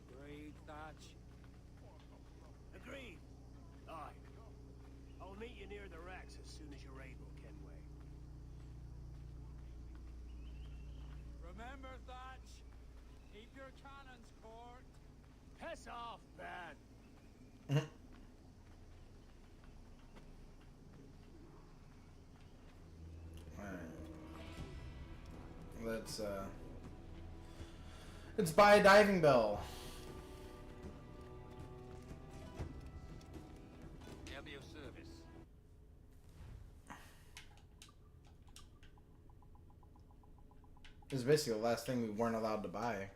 Agreed, Thatch? Agreed. Aye. I'll meet you near the wrecks as soon as you're able, Kenway. Remember, Thatch? Keep your cannons court. Piss off, Ben! Alright. Let's buy a diving bell. I'll be of service. This is basically the last thing we weren't allowed to buy.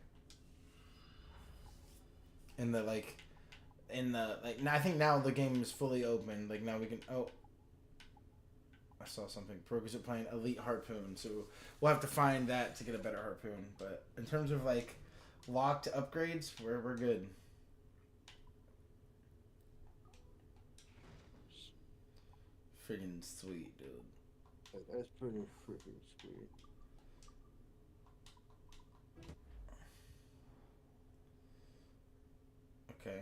I think now the game is fully open. Like now we can. Oh, I saw something. Prerequisite playing Elite Harpoon. So we'll have to find that to get a better harpoon. But in terms of like locked upgrades, we're good. Friggin' sweet, dude. That's pretty freaking sweet. Okay.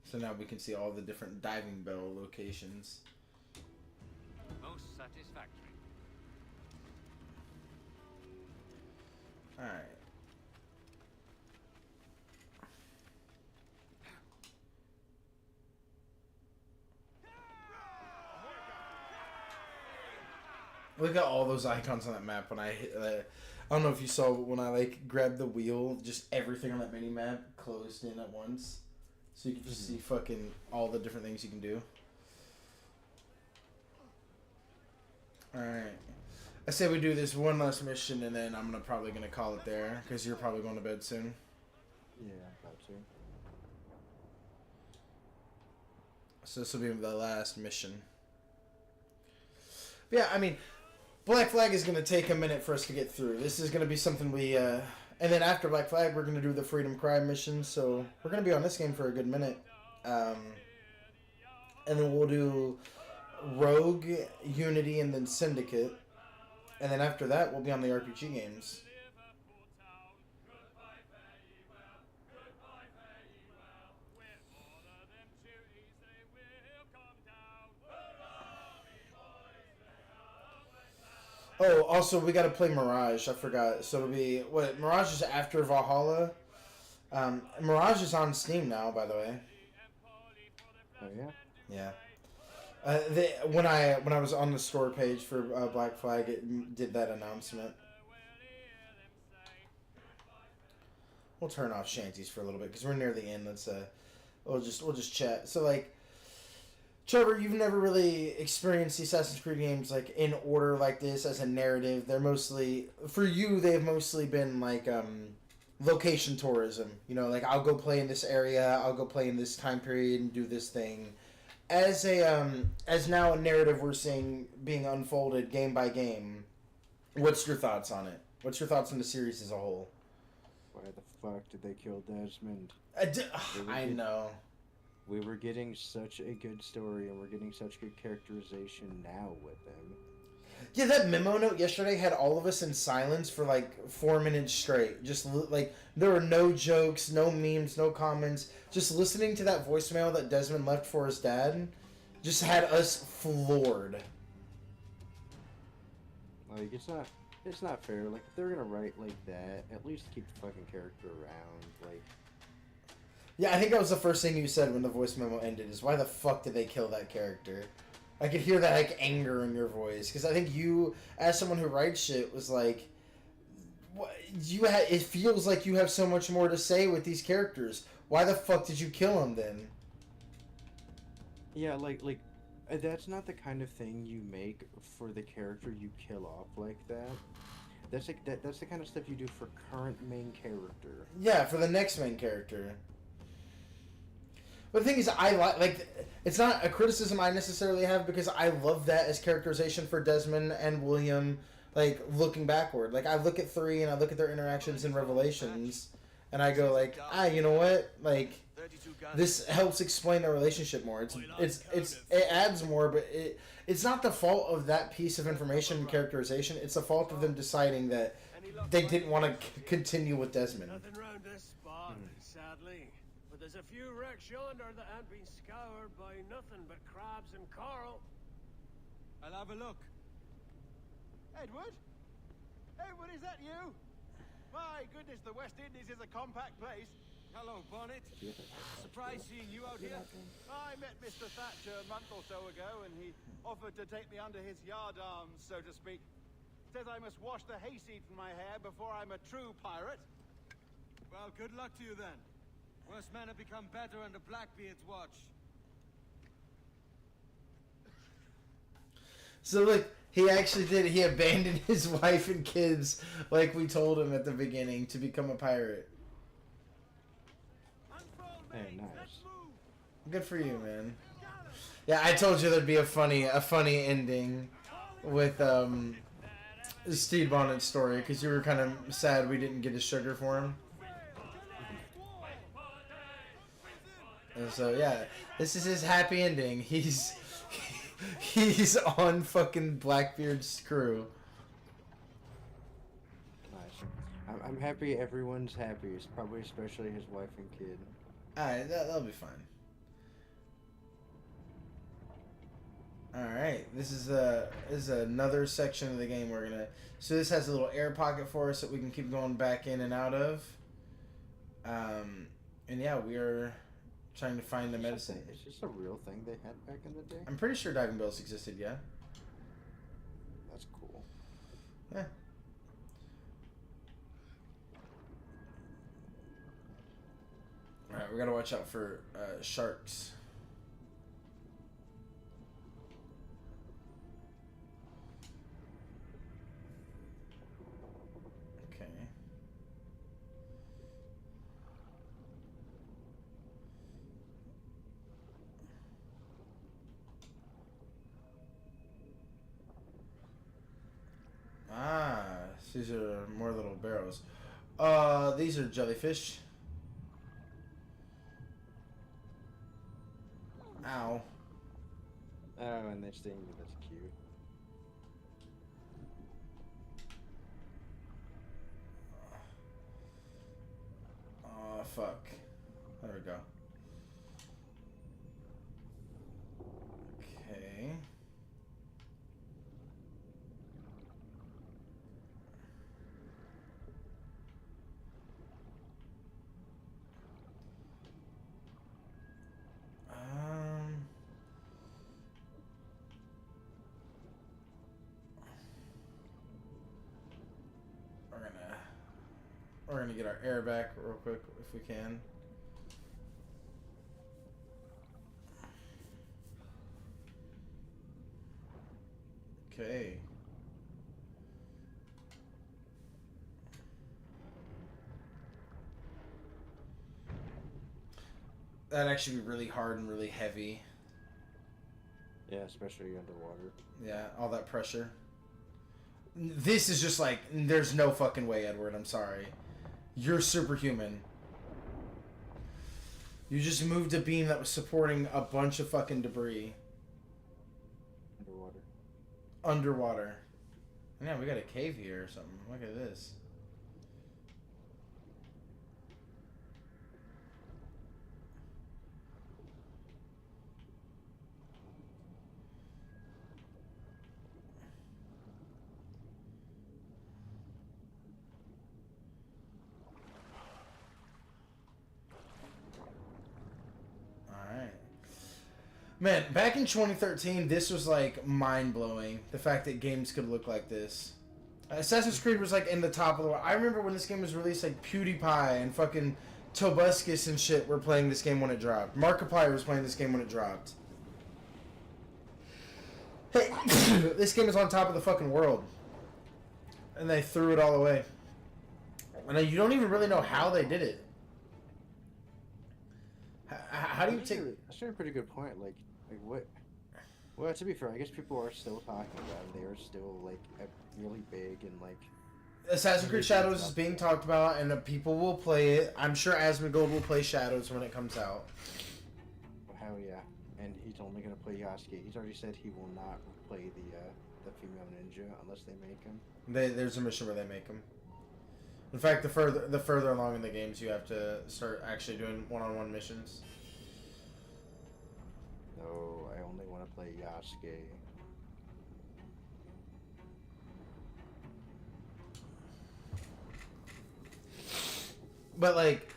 So now we can see all the different diving bell locations. Most satisfactory. Alright. Look at all those icons on that map when I hit, I don't know if you saw, but when I like grabbed the wheel, just everything on that mini map closed in at once. So you can just see fucking all the different things you can do. Alright. I say we do this one last mission and then I'm probably gonna call it there because you're probably going to bed soon. Yeah, about to. So this will be the last mission. But yeah, I mean, Black Flag is gonna take a minute for us to get through. This is gonna be something we and then after Black Flag we're gonna do the Freedom Cry mission, so we're gonna be on this game for a good minute. And then we'll do Rogue, Unity, and then Syndicate. And then after that, we'll be on the RPG games. Oh, also, we gotta play Mirage. I forgot. So it'll be... Mirage is after Valhalla. Mirage is on Steam now, by the way. Oh yeah. Yeah. When I was on the store page for Black Flag, it did that announcement. We'll turn off shanties for a little bit because we're near the end. Let's we'll just chat. So like, Trevor, you've never really experienced the Assassin's Creed games like in order like this as a narrative. They're mostly for you. They've mostly been like location tourism. You know, like I'll go play in this area. I'll go play in this time period and do this thing. As now a narrative we're seeing being unfolded game by game. What's your thoughts on it? What's your thoughts on the series as a whole? Why the fuck did they kill Desmond? I know. We were getting such a good story, and we're getting such good characterization now with them. Yeah, that memo note yesterday had all of us in silence for like 4 minutes straight. Just like there were no jokes, no memes, no comments. Just listening to that voicemail that Desmond left for his dad just had us floored. Like it's not fair. Like if they're gonna write like that, at least keep the fucking character around. Like. Yeah, I think that was the first thing you said when the voice memo ended. Is why the fuck did they kill that character? I could hear that like anger in your voice because I think you, as someone who writes shit, was like, what, it feels like you have so much more to say with these characters. Why the fuck did you kill them then? Yeah, like that's not the kind of thing you make for the character you kill off like that. That's like that's the kind of stuff you do for current main character. Yeah, for the next main character. But the thing is, I like it's not a criticism I necessarily have because I love that as characterization for Desmond and William. Like looking backward, like I look at 3 and I look at their interactions in Revelations, and I go like, you know what, like this helps explain their relationship more. It adds more, but it's not the fault of that piece of information and characterization. It's the fault of them deciding that they didn't want to continue with Desmond. Nothing round this spot, sadly. But there's a few wrecks yonder that ain't been scoured by nothing but crabs and coral. I'll have a look. Edward? Edward, is that you? My goodness, the West Indies is a compact place. Hello, Bonnet. Surprised seeing you out here. I met Mr. Thatcher a month or so ago, and he offered to take me under his yardarms, so to speak. Says I must wash the hayseed from my hair before I'm a true pirate. Well, good luck to you then. Worse men have become better under Blackbeard's watch. So look, he actually did. He abandoned his wife and kids, like we told him at the beginning, to become a pirate. Hey, nice. Good for you, man. Yeah, I told you there'd be a funny ending with Steve Bonnet's story because you were kind of sad we didn't get his sugar for him. And so yeah, this is his happy ending. He's on fucking Blackbeard's crew. Nice. I'm happy everyone's happy. It's probably especially his wife and kid. Alright, that'll be fine. Alright, this is another section of the game we're gonna... So this has a little air pocket for us that we can keep going back in and out of. And yeah, we are trying to find the medicine. Is this a real thing they had back in the day? I'm pretty sure diving bells existed, yeah. That's cool. Yeah. Alright, we gotta watch out for sharks. Okay. Ah, these are more little barrels. These are jellyfish. Ow. Oh, and they're stinging me. That's cute. Oh, fuck. There we go. Okay. We're gonna get our air back real quick if we can. Okay. That'd actually be really hard and really heavy. Yeah, especially underwater. Yeah, all that pressure. This is just like, there's no fucking way, Edward. I'm sorry. You're superhuman. You just moved a beam that was supporting a bunch of fucking debris. Underwater. Underwater. Yeah, we got a cave here or something. Look at this. Man, back in 2013, this was like mind-blowing. The fact that games could look like this. Assassin's Creed was like in the top of the world. I remember when this game was released, like PewDiePie and fucking Tobuscus and shit were playing this game when it dropped. Markiplier was playing this game when it dropped. Hey, this game is on top of the fucking world. And they threw it all away. And you don't even really know how they did it. How do you take... That's a pretty good point. Like what? Well, to be fair, I guess people are still talking about it. They are still like really big and like. Assassin's Creed Shadows is being talked about, and people will play it. I'm sure Asmongold will play Shadows when it comes out. Well, hell yeah! And he's only gonna play Yasuke. He's already said he will not play the female ninja unless they make him. There's a mission where they make him. In fact, the further along in the games, you have to start actually doing one-on-one missions. No, I only want to play Yasuke. But like,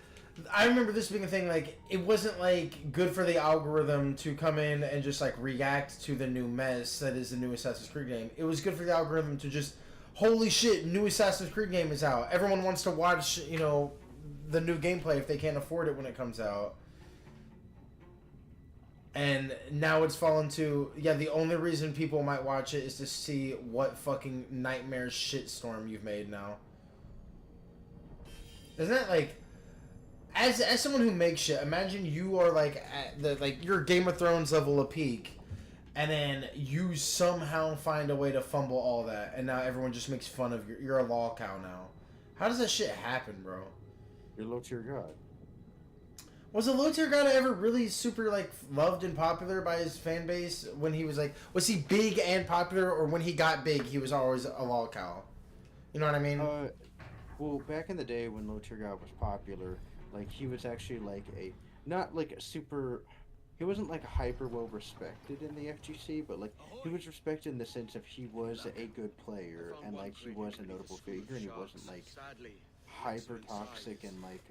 I remember this being a thing. Like, it wasn't like good for the algorithm to come in and just like react to the new mess that is the new Assassin's Creed game. It was good for the algorithm to just, holy shit, new Assassin's Creed game is out. Everyone wants to watch, you know, the new gameplay if they can't afford it when it comes out. And now it's fallen to, yeah, the only reason people might watch it is to see what fucking nightmare shitstorm you've made now. Isn't that like, as someone who makes shit, imagine you are like at the, like, your Game of Thrones level of peak, and then you somehow find a way to fumble all that, and now everyone just makes fun of you. You're a lol cow now. How does that shit happen, bro? You're low tier god. Was a low tier god ever really super like loved and popular by his fan base when he was like, was he big and popular, or when he got big he was always a lol cow? You know what I mean? Well, back in the day when low tier god was popular, like he was actually like not like a super, he wasn't like hyper well respected in the FGC, but like he was respected in the sense of he was a good player and like he was a notable figure, and he wasn't like hyper toxic and like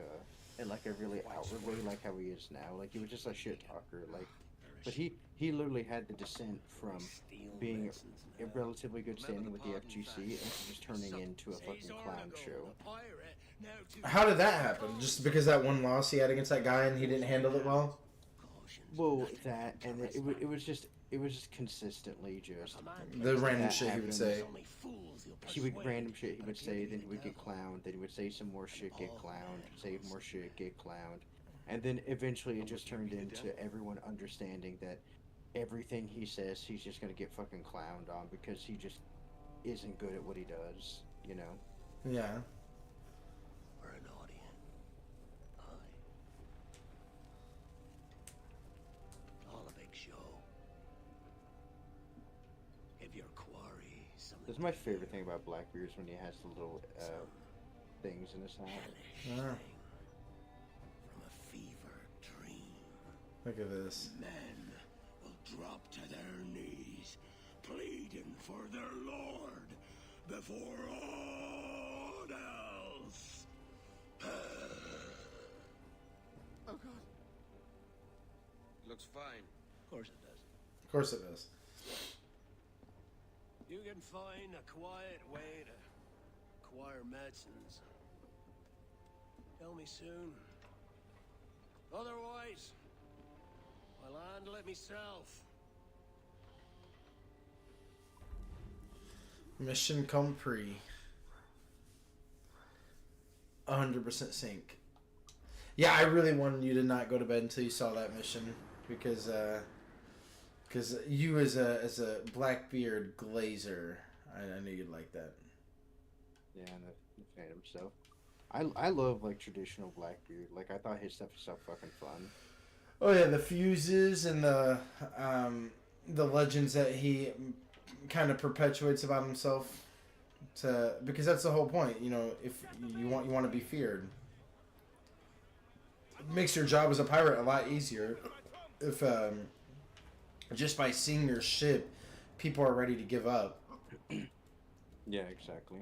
in like a really outward way like how he is now. Like he was just a shit talker. Like, but he literally had the descent from being a relatively good standing with the FGC and just turning into a fucking clown show. How did that happen? Just because that one loss he had against that guy and he didn't handle it well? Well, that, and it was just consistently just the random shit he would say. He would random shit he would say, then he would get clowned, then he would say some more shit, get clowned, say more shit, get clowned, and then eventually it just turned into everyone understanding that everything he says he's just gonna get fucking clowned on because he just isn't good at what he does, you know? Yeah. We're an audience. All a big show. If your quarry something. That's my favorite thing about Blackbeard's when he has the little things in his hat. Ah. From a fever dream. Look at this. Men will drop to their knees, pleading for their lord before all else. Oh god. Looks fine. Of course it does. Of course it does. You can find a quiet way to acquire medicines. Tell me soon. Otherwise, I'll handle it myself. Mission complete. 100% sync. Yeah, I really wanted you to not go to bed until you saw that mission because you as a Blackbeard glazer, I knew you'd like that. Yeah, and the Phantom stuff. I love like traditional Blackbeard. Like I thought his stuff was so fucking fun. Oh yeah, the fuses and the legends that he kind of perpetuates about himself. Because that's the whole point, you know. If you want to be feared, it makes your job as a pirate a lot easier. If just by seeing your ship, people are ready to give up. Yeah, exactly.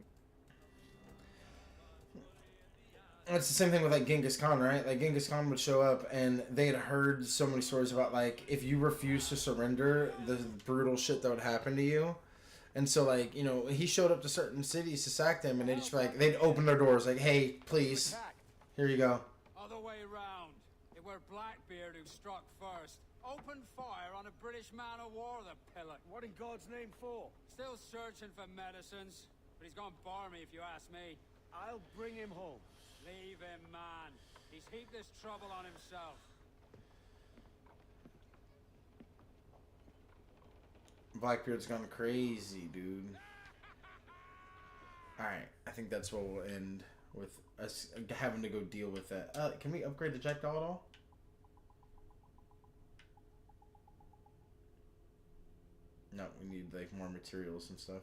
And it's the same thing with like Genghis Khan, right? Like Genghis Khan would show up, and they had heard so many stories about like if you refuse to surrender, the brutal shit that would happen to you. And so, like, you know, he showed up to certain cities to sack them, and they'd just be like, they'd open their doors, like, hey, please, here you go. Other way round. It were Blackbeard who struck first. Opened fire on a British man of war, the pillock. What in God's name for? Still searching for medicines, but he's gone bar me if you ask me. I'll bring him home. Leave him, man. He's heaped this trouble on himself. Blackbeard's gone crazy, dude. Alright, I think that's what we'll end with us having to go deal with that. Can we upgrade the Jackdaw at all? No, we need like more materials and stuff.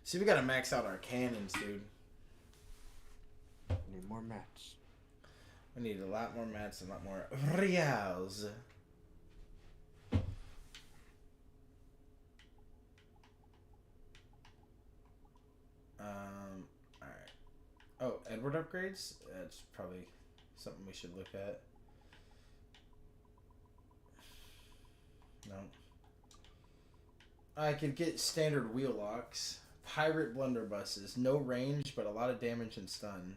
See, we gotta max out our cannons, dude. We need more mats. We need a lot more mats and a lot more reals. Alright. Oh, Edward upgrades? That's probably something we should look at. No. I could get standard wheel locks. Pirate blunderbusses. No range, but a lot of damage and stun.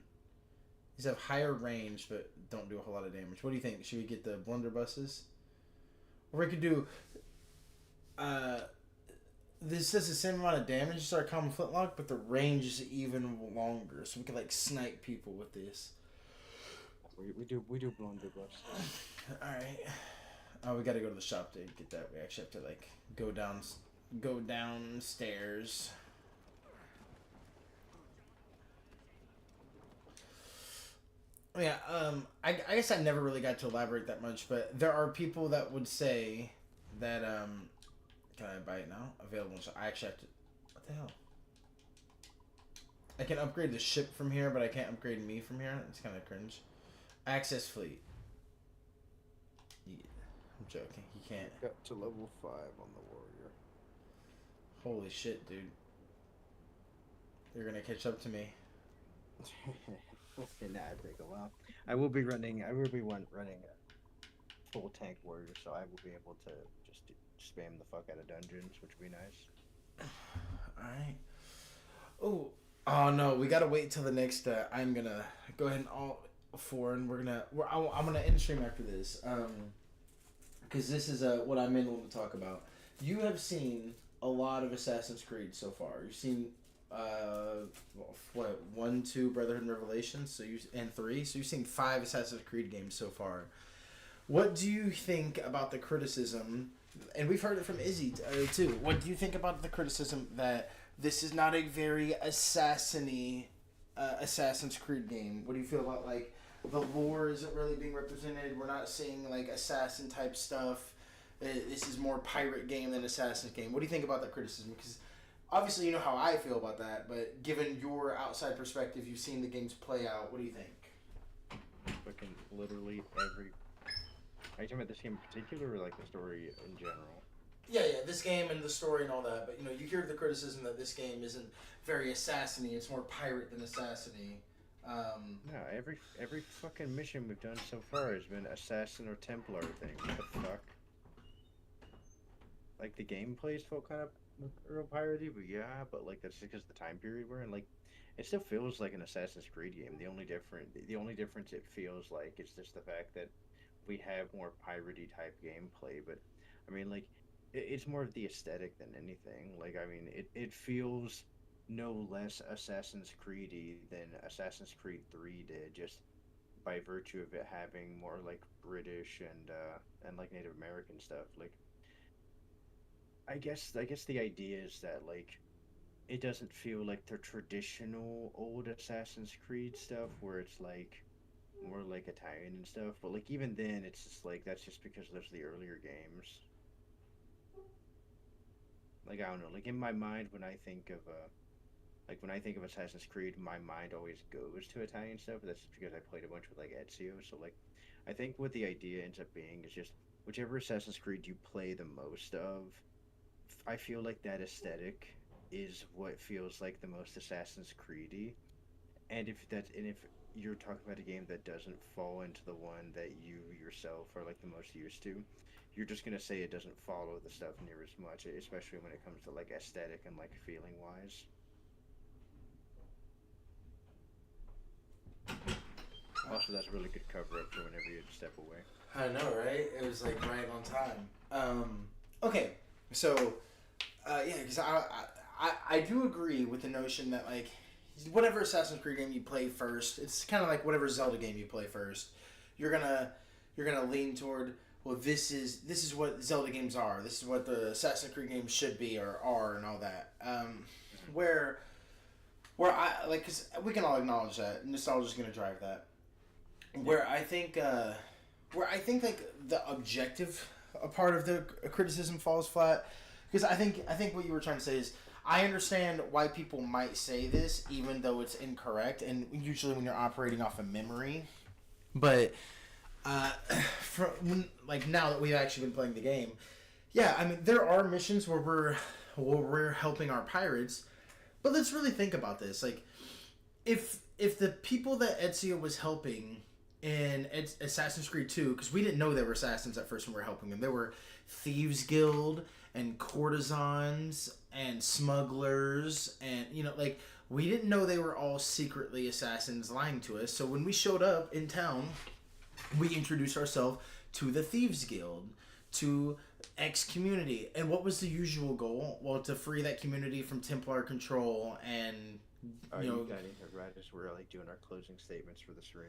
These have higher range, but don't do a whole lot of damage. What do you think? Should we get the blunderbusses? Or we could do... this does the same amount of damage as our common flintlock, but the range is even longer. So we could, like, snipe people with this. We do blunderbuss. Alright. Oh, we gotta go to the shop to get that. We actually have to, like, go downstairs. Yeah, I guess I never really got to elaborate that much, but there are people that would say that, can I buy it now? Available. So I actually have to, what the hell? I can upgrade the ship from here, but I can't upgrade me from here. It's kind of cringe. Access fleet. Yeah, I'm joking. You can't. Got to level 5 on the warrior. Holy shit, dude. You're gonna catch up to me. Nah, it take a while. I will be running a full tank warrior, so I will be able to just spam the fuck out of dungeons, which would be nice. Alright. Oh no, we gotta wait till the next, I'm gonna go ahead and all four, and I'm gonna end stream after this, because this is what I'm in to talk about. You have seen a lot of Assassin's Creed so far. You've seen, 1, 2 Brotherhood and Revelations, and 3, so you've seen 5 Assassin's Creed games so far. What do you think about the criticism, and we've heard it from Izzy too, what do you think about the criticism that this is not a very Assassin's Creed game? What do you feel about, like, the lore isn't really being represented? We're not seeing, like, assassin type stuff. This is more pirate game than Assassin's game. What do you think about that criticism? Because obviously you know how I feel about that, but given your outside perspective, you've seen the games play out. What do you think? Fucking literally every... Are you talking about this game in particular, or like the story in general? Yeah, this game and the story and all that, but you know, you hear the criticism that this game isn't very assassin-y, it's more pirate than assassin-y. No, every fucking mission we've done so far has been assassin or Templar thing. What the fuck? Like, the gameplay's felt kind of real piratey, but yeah, but like that's because the time period we're in. Like, it still feels like an Assassin's Creed game. The only difference it feels like is just the fact that we have more piratey type gameplay. But I mean, like, it's more of the aesthetic than anything. Like, I mean, it feels no less Assassin's Creedy than Assassin's Creed 3 did, just by virtue of it having more like British and like Native American stuff. Like, I guess the idea is that like it doesn't feel like the traditional old Assassin's Creed stuff where it's like more like Italian and stuff. But like even then, it's just like that's just because those are the earlier games. Like I don't know. Like in my mind, when I think of Assassin's Creed, my mind always goes to Italian stuff. But that's just because I played a bunch with like Ezio. So like, I think what the idea ends up being is just whichever Assassin's Creed you play the most of, I feel like that aesthetic is what feels like the most Assassin's Creedy. And if you're talking about a game that doesn't fall into the one that you yourself are like the most used to, you're just gonna say it doesn't follow the stuff near as much, especially when it comes to like aesthetic and like feeling wise. Also, that's a really good cover up for whenever you step away. I know, right? It was like right on time. Okay, so yeah, because I do agree with the notion that like whatever Assassin's Creed game you play first, it's kind of like whatever Zelda game you play first. You're gonna lean toward, well, this is what Zelda games are. This is what the Assassin's Creed games should be or are and all that. Where I like, cause we can all acknowledge that nostalgia is gonna drive that. Where I think like the objective a part of the criticism falls flat, because I think what you were trying to say is I understand why people might say this even though it's incorrect, and usually when you're operating off of memory, but from like now that we've actually been playing the game, yeah, I mean there are missions where we're helping our pirates, but let's really think about this. Like, if the people that Ezio was helping in Assassin's Creed 2, because we didn't know they were assassins at first when we were helping them. They were thieves guild and courtesans and smugglers, and like we didn't know they were all secretly assassins lying to us. So when we showed up in town, we introduced ourselves to the thieves guild, to X community, and what was the usual goal? Well, to free that community from Templar control and You got it right as we're like doing our closing statements for the stream.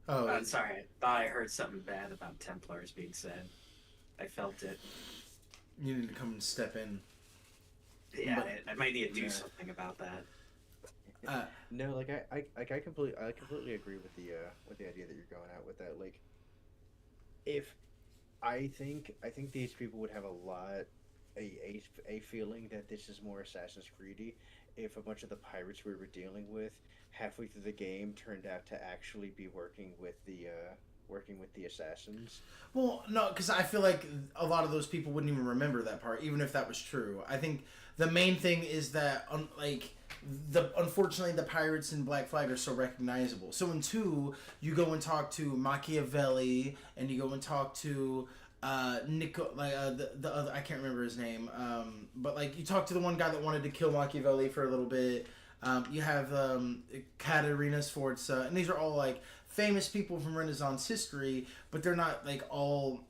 Oh, Sorry, I thought I heard something bad about Templars being said. I felt it. you need to come and step in. Yeah, But- I might need to do something about that. No, like I completely agree with the idea that you're going at with that. Like, if I think these people would have a feeling that this is more Assassin's Creedy if a bunch of the pirates we were dealing with halfway through the game turned out to actually be working with the assassins. Well, no, because I feel like a lot of those people wouldn't even remember that part, even if that was true. I think the main thing is that, unfortunately, the pirates in Black Flag are so recognizable. So in 2, you go and talk to Machiavelli, and you go and talk to the other, I can't remember his name, but like you talk to the one guy that wanted to kill Machiavelli for a little bit. You have Caterina Sforza, and these are all like famous people from Renaissance history, but they're not like all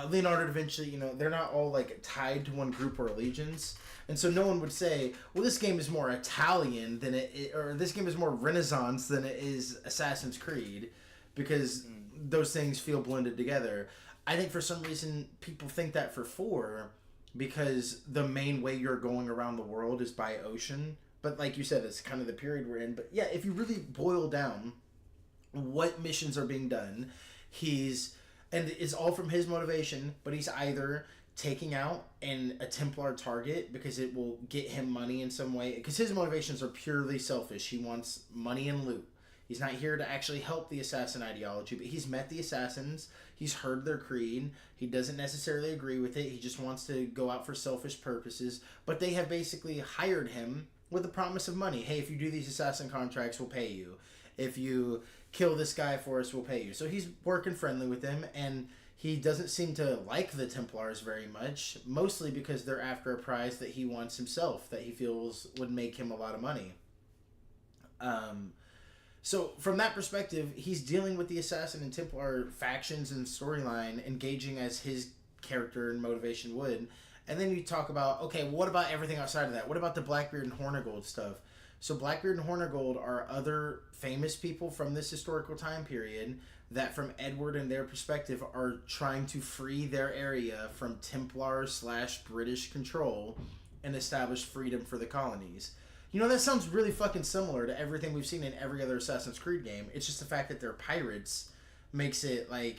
Leonardo da Vinci. They're not all like tied to one group or allegiance, and so no one would say, "Well, this game is more Italian than or this game is more Renaissance than it is Assassin's Creed," because those things feel blended together. I think for some reason people think that for 4, because the main way you're going around the world is by ocean. But like you said, it's kind of the period we're in. But yeah, if you really boil down what missions are being done, and it's all from his motivation, but he's either taking out a Templar target because it will get him money in some way, because his motivations are purely selfish. He wants money and loot. He's not here to actually help the assassin ideology, but he's met the assassins. He's heard their creed. He doesn't necessarily agree with it. He just wants to go out for selfish purposes. But they have basically hired him with the promise of money. Hey, if you do these assassin contracts, we'll pay you. If you kill this guy for us, we'll pay you. So he's working friendly with them, and he doesn't seem to like the Templars very much, mostly because they're after a prize that he wants himself, that he feels would make him a lot of money. So from that perspective, he's dealing with the Assassin and Templar factions and storyline, engaging as his character and motivation would. And then you talk about, okay, well, what about everything outside of that? What about the Blackbeard and Hornigold stuff? So Blackbeard and Hornigold are other famous people from this historical time period that, from Edward and their perspective, are trying to free their area from Templar/British control and establish freedom for the colonies. You know, that sounds really fucking similar to everything we've seen in every other Assassin's Creed game. It's just the fact that they're pirates makes it, like,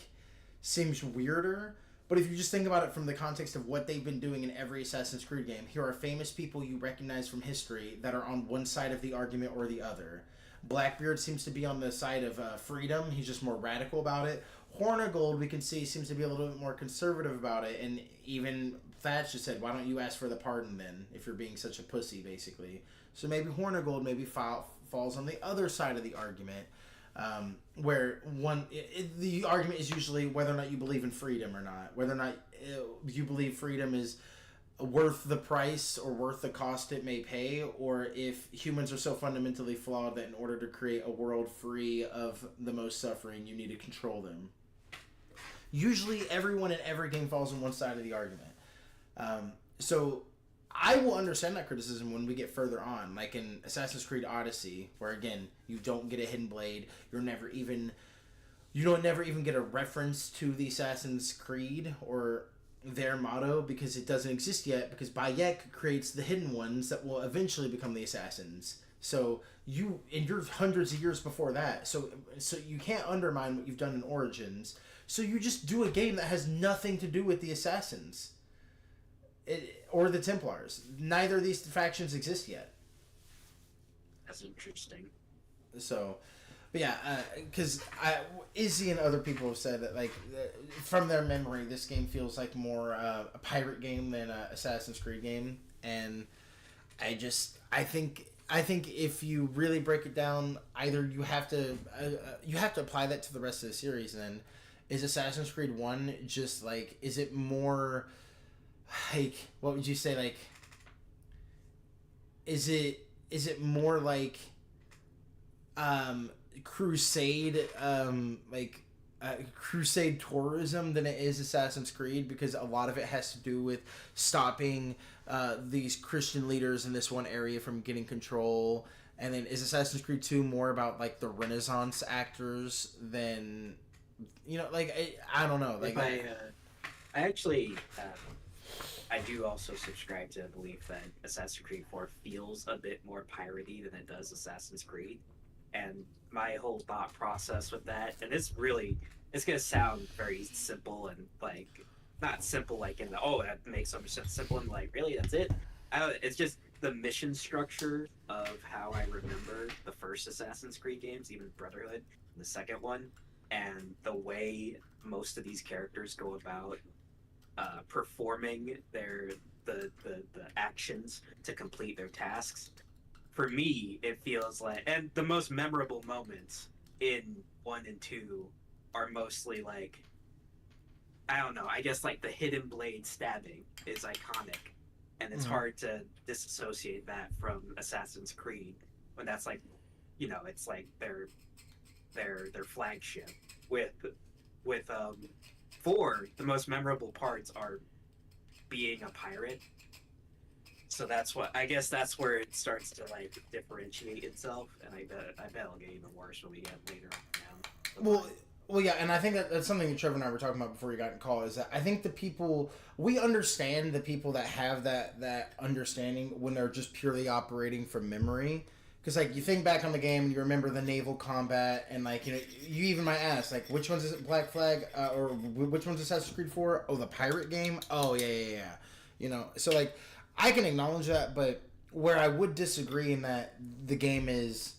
seems weirder. But if you just think about it from the context of what they've been doing in every Assassin's Creed game, here are famous people you recognize from history that are on one side of the argument or the other. Blackbeard seems to be on the side of freedom. He's just more radical about it. Hornigold, we can see, seems to be a little bit more conservative about it. And even Thatch just said, why don't you ask for the pardon then, if you're being such a pussy, basically. So maybe Hornigold maybe falls on the other side of the argument, where the argument is usually whether or not you believe in freedom or not, whether or not you believe freedom is worth the price or worth the cost it may pay, or if humans are so fundamentally flawed that in order to create a world free of the most suffering, you need to control them. Usually everyone in every game falls on one side of the argument. So I will understand that criticism when we get further on, like in Assassin's Creed Odyssey, where again, you don't get a hidden blade, you don't never even get a reference to the Assassin's Creed or their motto, because it doesn't exist yet, because Bayek creates the hidden ones that will eventually become the assassins. So you're hundreds of years before that, so you can't undermine what you've done in Origins. So you just do a game that has nothing to do with the assassins. Or the Templars. Neither of these factions exist yet. That's interesting. So, but yeah, because Izzy and other people have said that, like, from their memory, this game feels like more a pirate game than a Assassin's Creed game, and I think if you really break it down, either you have to apply that to the rest of the series. Then, is Assassin's Creed 1 just like, is it more like, what would you say, like, is it more like crusade crusade tourism than it is Assassin's Creed, because a lot of it has to do with stopping these Christian leaders in this one area from getting control? And then is Assassin's Creed 2 more about, like, the Renaissance actors than, you know, like, I don't know, like, I actually I do also subscribe to the belief that Assassin's Creed 4 feels a bit more piratey than it does Assassin's Creed. And my whole thought process with that, and it's going to sound very simple and, like, not simple like in the, oh, that makes so much sense, simple and, like, really, that's it? It's just the mission structure of how I remember the first Assassin's Creed games, even Brotherhood, the second one, and the way most of these characters go about performing the actions to complete their tasks. For me, it feels like, and the most memorable moments in 1 and 2 are mostly, like, I don't know, I guess, like, the hidden blade stabbing is iconic, and it's hard to disassociate that from Assassin's Creed, when that's, like, you know, it's like their flagship. With 4, the most memorable parts are being a pirate. So that's where it starts to, like, differentiate itself, and I bet it'll get even worse when we get later on down. Well, yeah, and I think that's something that Trevor and I were talking about before you got in call, is that I think we understand the people that have that understanding when they're just purely operating from memory. Because, like, you think back on the game, you remember the naval combat, and, like, you know, you even might ask, like, which one's Black Flag, or which one's Assassin's Creed 4? Oh, the pirate game? Oh, yeah. You know, so, like, I can acknowledge that, but where I would disagree in that the game is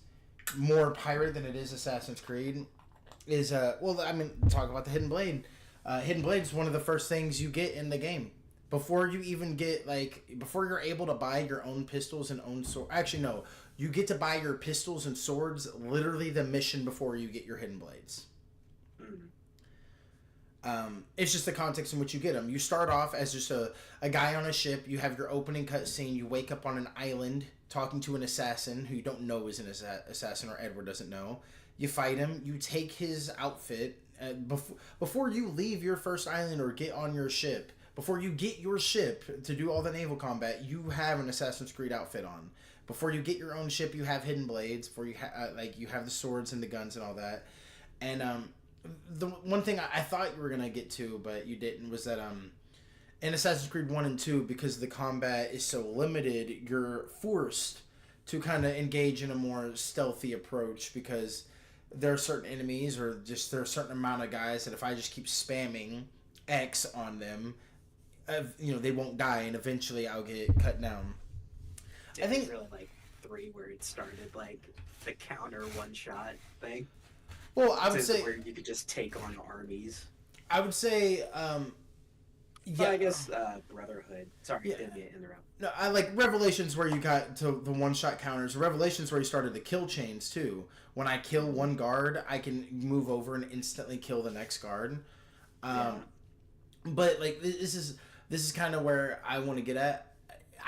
more pirate than it is Assassin's Creed is, talk about the Hidden Blade. Hidden Blade is one of the first things you get in the game. Before you even get, like, before you're able to buy your own pistols and own sword. Actually, no. You get to buy your pistols and swords literally the mission before you get your Hidden Blades. It's just the context in which you get them. You start off as just a guy on a ship. You have your opening cutscene. You wake up on an island talking to an assassin who you don't know is an assassin, or Edward doesn't know. You fight him. You take his outfit. Before you leave your first island or get on your ship, before you get your ship to do all the naval combat, you have an Assassin's Creed outfit on. Before you get your own ship, you have hidden blades. Before you you have the swords and the guns and all that. And the one thing I thought you were gonna get to, but you didn't, was that in Assassin's Creed 1 and 2, because the combat is so limited, you're forced to kind of engage in a more stealthy approach, because there are certain enemies, or just there are a certain amount of guys that if I just keep spamming X on them, they won't die, and eventually I'll get cut down. I think really like 3 where it started like the counter one shot thing. Well, I would say where you could just take on armies. I would say, yeah, I guess Brotherhood. Sorry, didn't mean to interrupt. No, I like Revelations where you got to the one-shot counters. Revelations where you started the kill chains too. When I kill one guard, I can move over and instantly kill the next guard. But like this is kind of where I want to get at.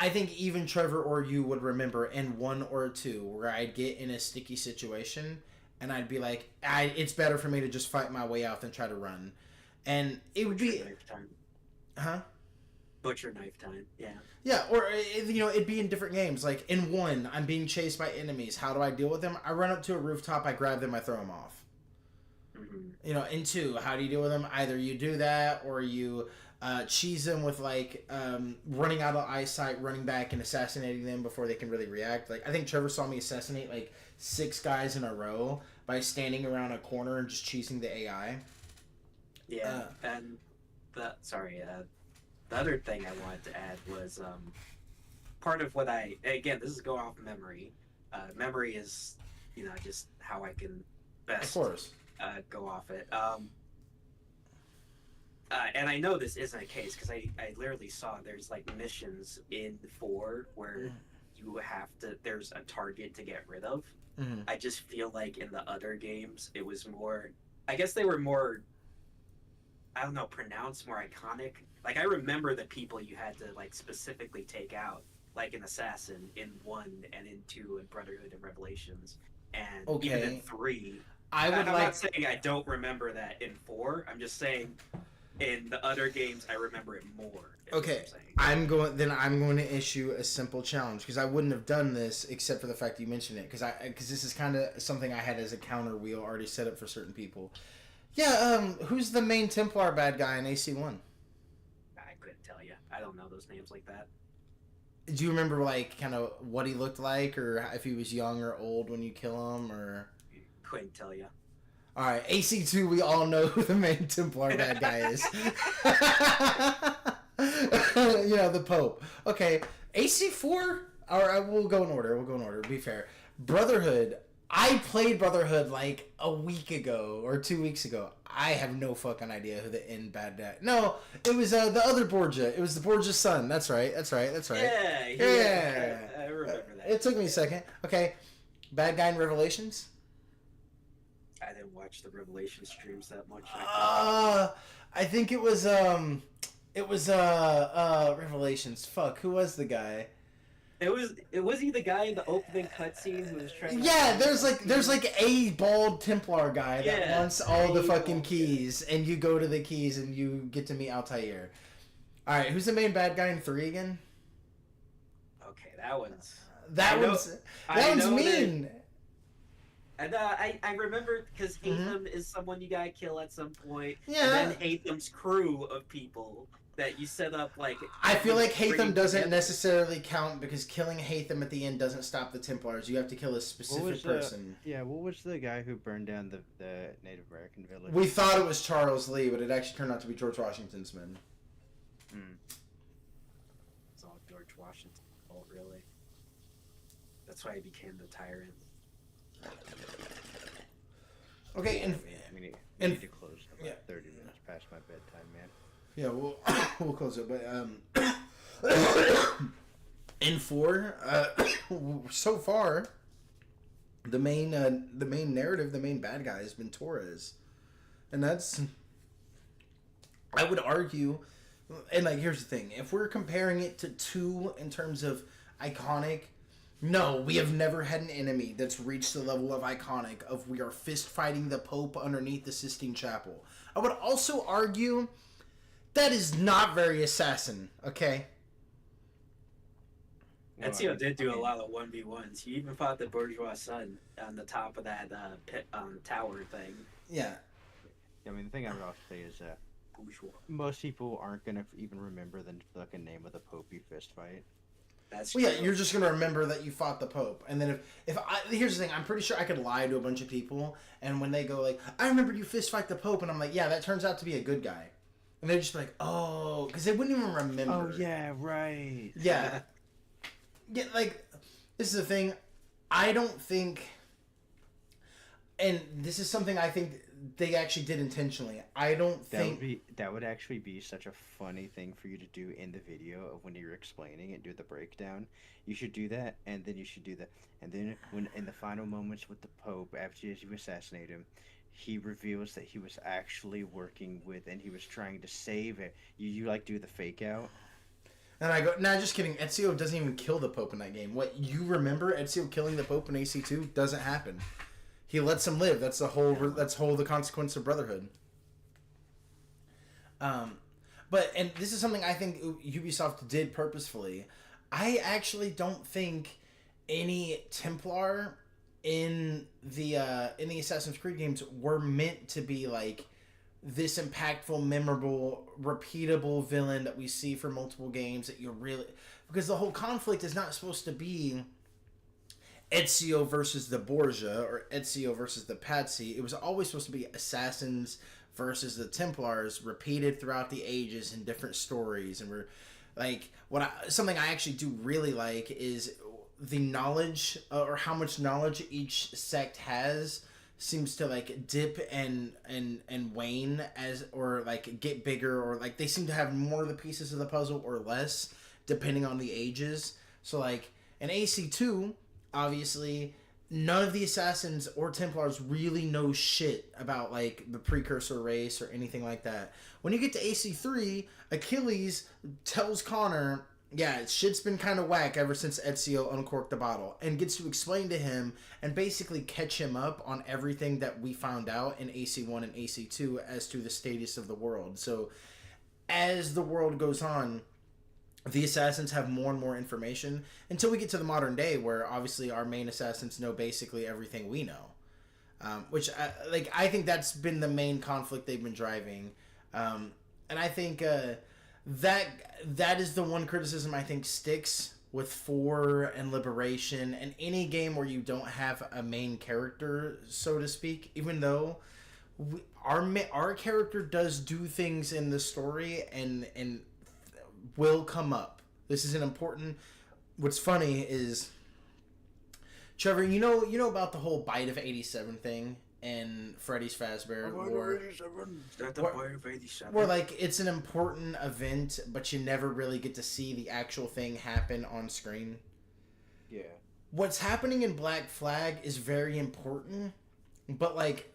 I think even Trevor or you would remember in 1 or 2 where I'd get in a sticky situation and I'd be like, it's better for me to just fight my way out than try to run. And it would be... Knife time. Huh? Butcher knife time, yeah. Yeah, or, it'd be in different games. Like, in 1, I'm being chased by enemies. How do I deal with them? I run up to a rooftop, I grab them, I throw them off. Mm-hmm. In 2, how do you deal with them? Either you do that, or you cheese them with, running out of eyesight, running back, and assassinating them before they can really react. Like, I think Trevor saw me assassinate, 6 guys in a row by standing around a corner and just cheesing the AI. Yeah, and the other thing I wanted to add was part of what again, this is going off memory. Memory is, just how I can best of course. Go off it. And I know this isn't a case because I literally saw there's missions in 4 where you have to, there's a target to get rid of. Mm-hmm. I just feel like in the other games it was more, I guess they were more, I don't know, pronounced, more iconic. I remember the people you had to specifically take out, like an assassin in 1 and in 2 and Brotherhood and Revelations, and even in 3. I'm not saying I don't remember that in 4. I'm just saying in the other games I remember it more. Okay, I'm going to issue a simple challenge, because I wouldn't have done this except for the fact that you mentioned it, because this is kind of something I had as a counter wheel already set up for certain people. Yeah, who's the main Templar bad guy in AC1? I couldn't tell you. I don't know those names like that. Do you remember kind of what he looked like, or if he was young or old when you kill him, or? Couldn't tell you. All right, AC2, we all know who the main Templar bad guy is. The Pope. Okay, AC4. All right, we'll go in order. Be fair. Brotherhood. I played Brotherhood a week ago or 2 weeks ago. I have no fucking idea who the end bad guy. No, it was the other Borgia. It was the Borgia's son. That's right. Yeah. I remember that. It took me a second. Okay, bad guy in Revelations. I didn't watch the Revelation streams that much. I think it was Revelations. Fuck, who was the guy? Was he the guy in the opening cutscene who was trying to... Yeah, there's a bald Templar guy that wants all the fucking keys, and you go to the keys and you get to meet Altair. Alright, who's the main bad guy in 3 again? Okay, that one's... That one's mean! And I remember, because Hatham is someone you gotta kill at some point. Yeah. And then Hatham's crew of people that you set up, I feel like Hatham doesn't necessarily count, because killing Hatham at the end doesn't stop the Templars. You have to kill a specific person. What was the guy who burned down the Native American village? We thought it was Charles Lee, but it actually turned out to be George Washington's men. It's all George Washington's fault, really. That's why he became the tyrant. Okay, we need to close about 30 minutes past my bedtime, man. Yeah, we'll close it. But in 4, so far, the main narrative, the main bad guy has been Torres, and that's I would argue, and like here's the thing: if we're comparing it to 2 in terms of iconic, no, we have never had an enemy that's reached the level of iconic of we are fist fighting the Pope underneath the Sistine Chapel. I would also argue that is not very assassin. Okay. Ezio did do a lot of 1v1s. He even fought the bourgeois son on the top of that tower thing. Yeah. I mean, the thing I would also say is most people aren't gonna even remember the fucking name of the Pope you fist fight. That's well, yeah, you're just gonna remember that you fought the Pope, and then here's the thing: I'm pretty sure I could lie to a bunch of people, and when they go like, "I remember you fist fight the Pope," and I'm like, "Yeah, that turns out to be a good guy," and they're just like, "Oh," because they wouldn't even remember. Oh yeah, right. Yeah. Yeah, like this is the thing. I don't think, and this is something I think they actually did intentionally. I don't think that would actually be such a funny thing for you to do in the video of when you're explaining it, do the breakdown. You should do that, and then you should do that, and then when in the final moments with the Pope, after you assassinate him, he reveals that he was actually working with, and he was trying to save it. You like do the fake out. And I go, nah, just kidding. Ezio doesn't even kill the Pope in that game. What you remember, Ezio killing the Pope in AC2 doesn't happen. He lets him live. That's the consequence of Brotherhood. But and this is something I think Ubisoft did purposefully. I actually don't think any Templar in the Assassin's Creed games were meant to be like this impactful, memorable, repeatable villain that we see for multiple games that you really... Because the whole conflict is not supposed to be Ezio versus the Borgia or Ezio versus the Pazzi. It was always supposed to be assassins versus the Templars, repeated throughout the ages in different stories. And we're like... something I actually do really like is the knowledge, or how much knowledge each sect has seems to like dip and wane as, or like get bigger, or like they seem to have more of the pieces of the puzzle or less depending on the ages. So like in AC2, obviously none of the assassins or Templars really know shit about like the precursor race or anything like that. When you get to AC3, Achilles tells Connor, yeah, shit's been kind of whack ever since Ezio uncorked the bottle, and gets to explain to him and basically catch him up on everything that we found out in AC1 and AC2 as to the status of the world. So as the world goes on, the assassins have more and more information until we get to the modern day, where obviously our main assassins know basically everything we know. Which I think that's been the main conflict they've been driving. And I think that is the one criticism I think sticks with 4 and Liberation and any game where you don't have a main character, so to speak, even though our character does do things in the story and will come up. This is an important... What's funny is, Trevor, you know about the whole Bite of 87 thing and Freddy's Fazbear lore, where like it's an important event, but you never really get to see the actual thing happen on screen. Yeah. What's happening in Black Flag is very important, but like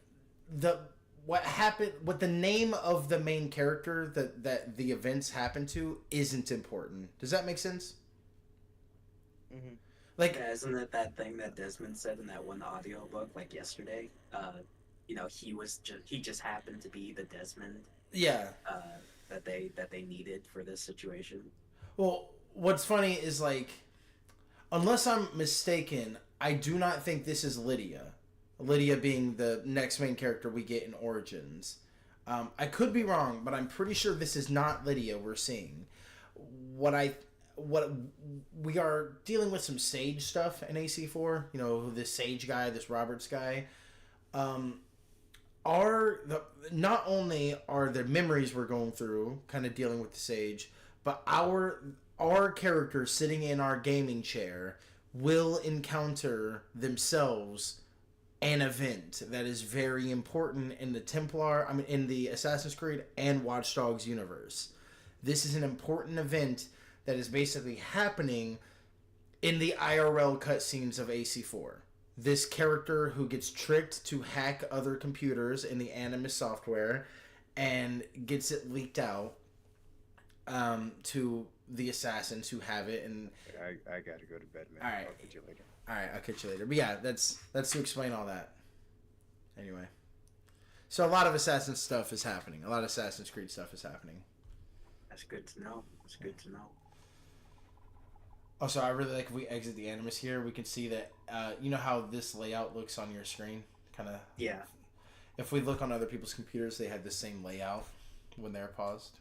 what the name of the main character that the events happen to isn't important. Does that make sense? Mm-hmm. Like, yeah, isn't it that thing that Desmond said in that one audio book, like yesterday? He just happened to be the Desmond. Yeah. That they needed for this situation. Well, what's funny is like, unless I'm mistaken, I do not think this is Lydia. Lydia being the next main character we get in Origins. I could be wrong, but I'm pretty sure this is not Lydia we're seeing. What we are dealing with some Sage stuff in AC4. You know, this Sage guy, this Roberts guy. Not only are the memories we're going through kind of dealing with the Sage, but our characters sitting in our gaming chair will encounter themselves an event that is very important in in the Assassin's Creed and Watch Dogs universe. This is an important event that is basically happening in the IRL cutscenes of AC4. This character who gets tricked to hack other computers in the Animus software and gets it leaked out to the assassins who have it. And I gotta go to bed, man. All right. I'll catch you later. all right, I'll catch you later. But yeah, that's to explain all that. Anyway, so a lot of Assassin stuff is happening. A lot of Assassin's Creed stuff is happening. That's good to know. That's good to know. Also, I really like if we exit the Animus here, we can see that, you know how this layout looks on your screen? Kind of. Yeah. If we look on other people's computers, they had the same layout when they're paused.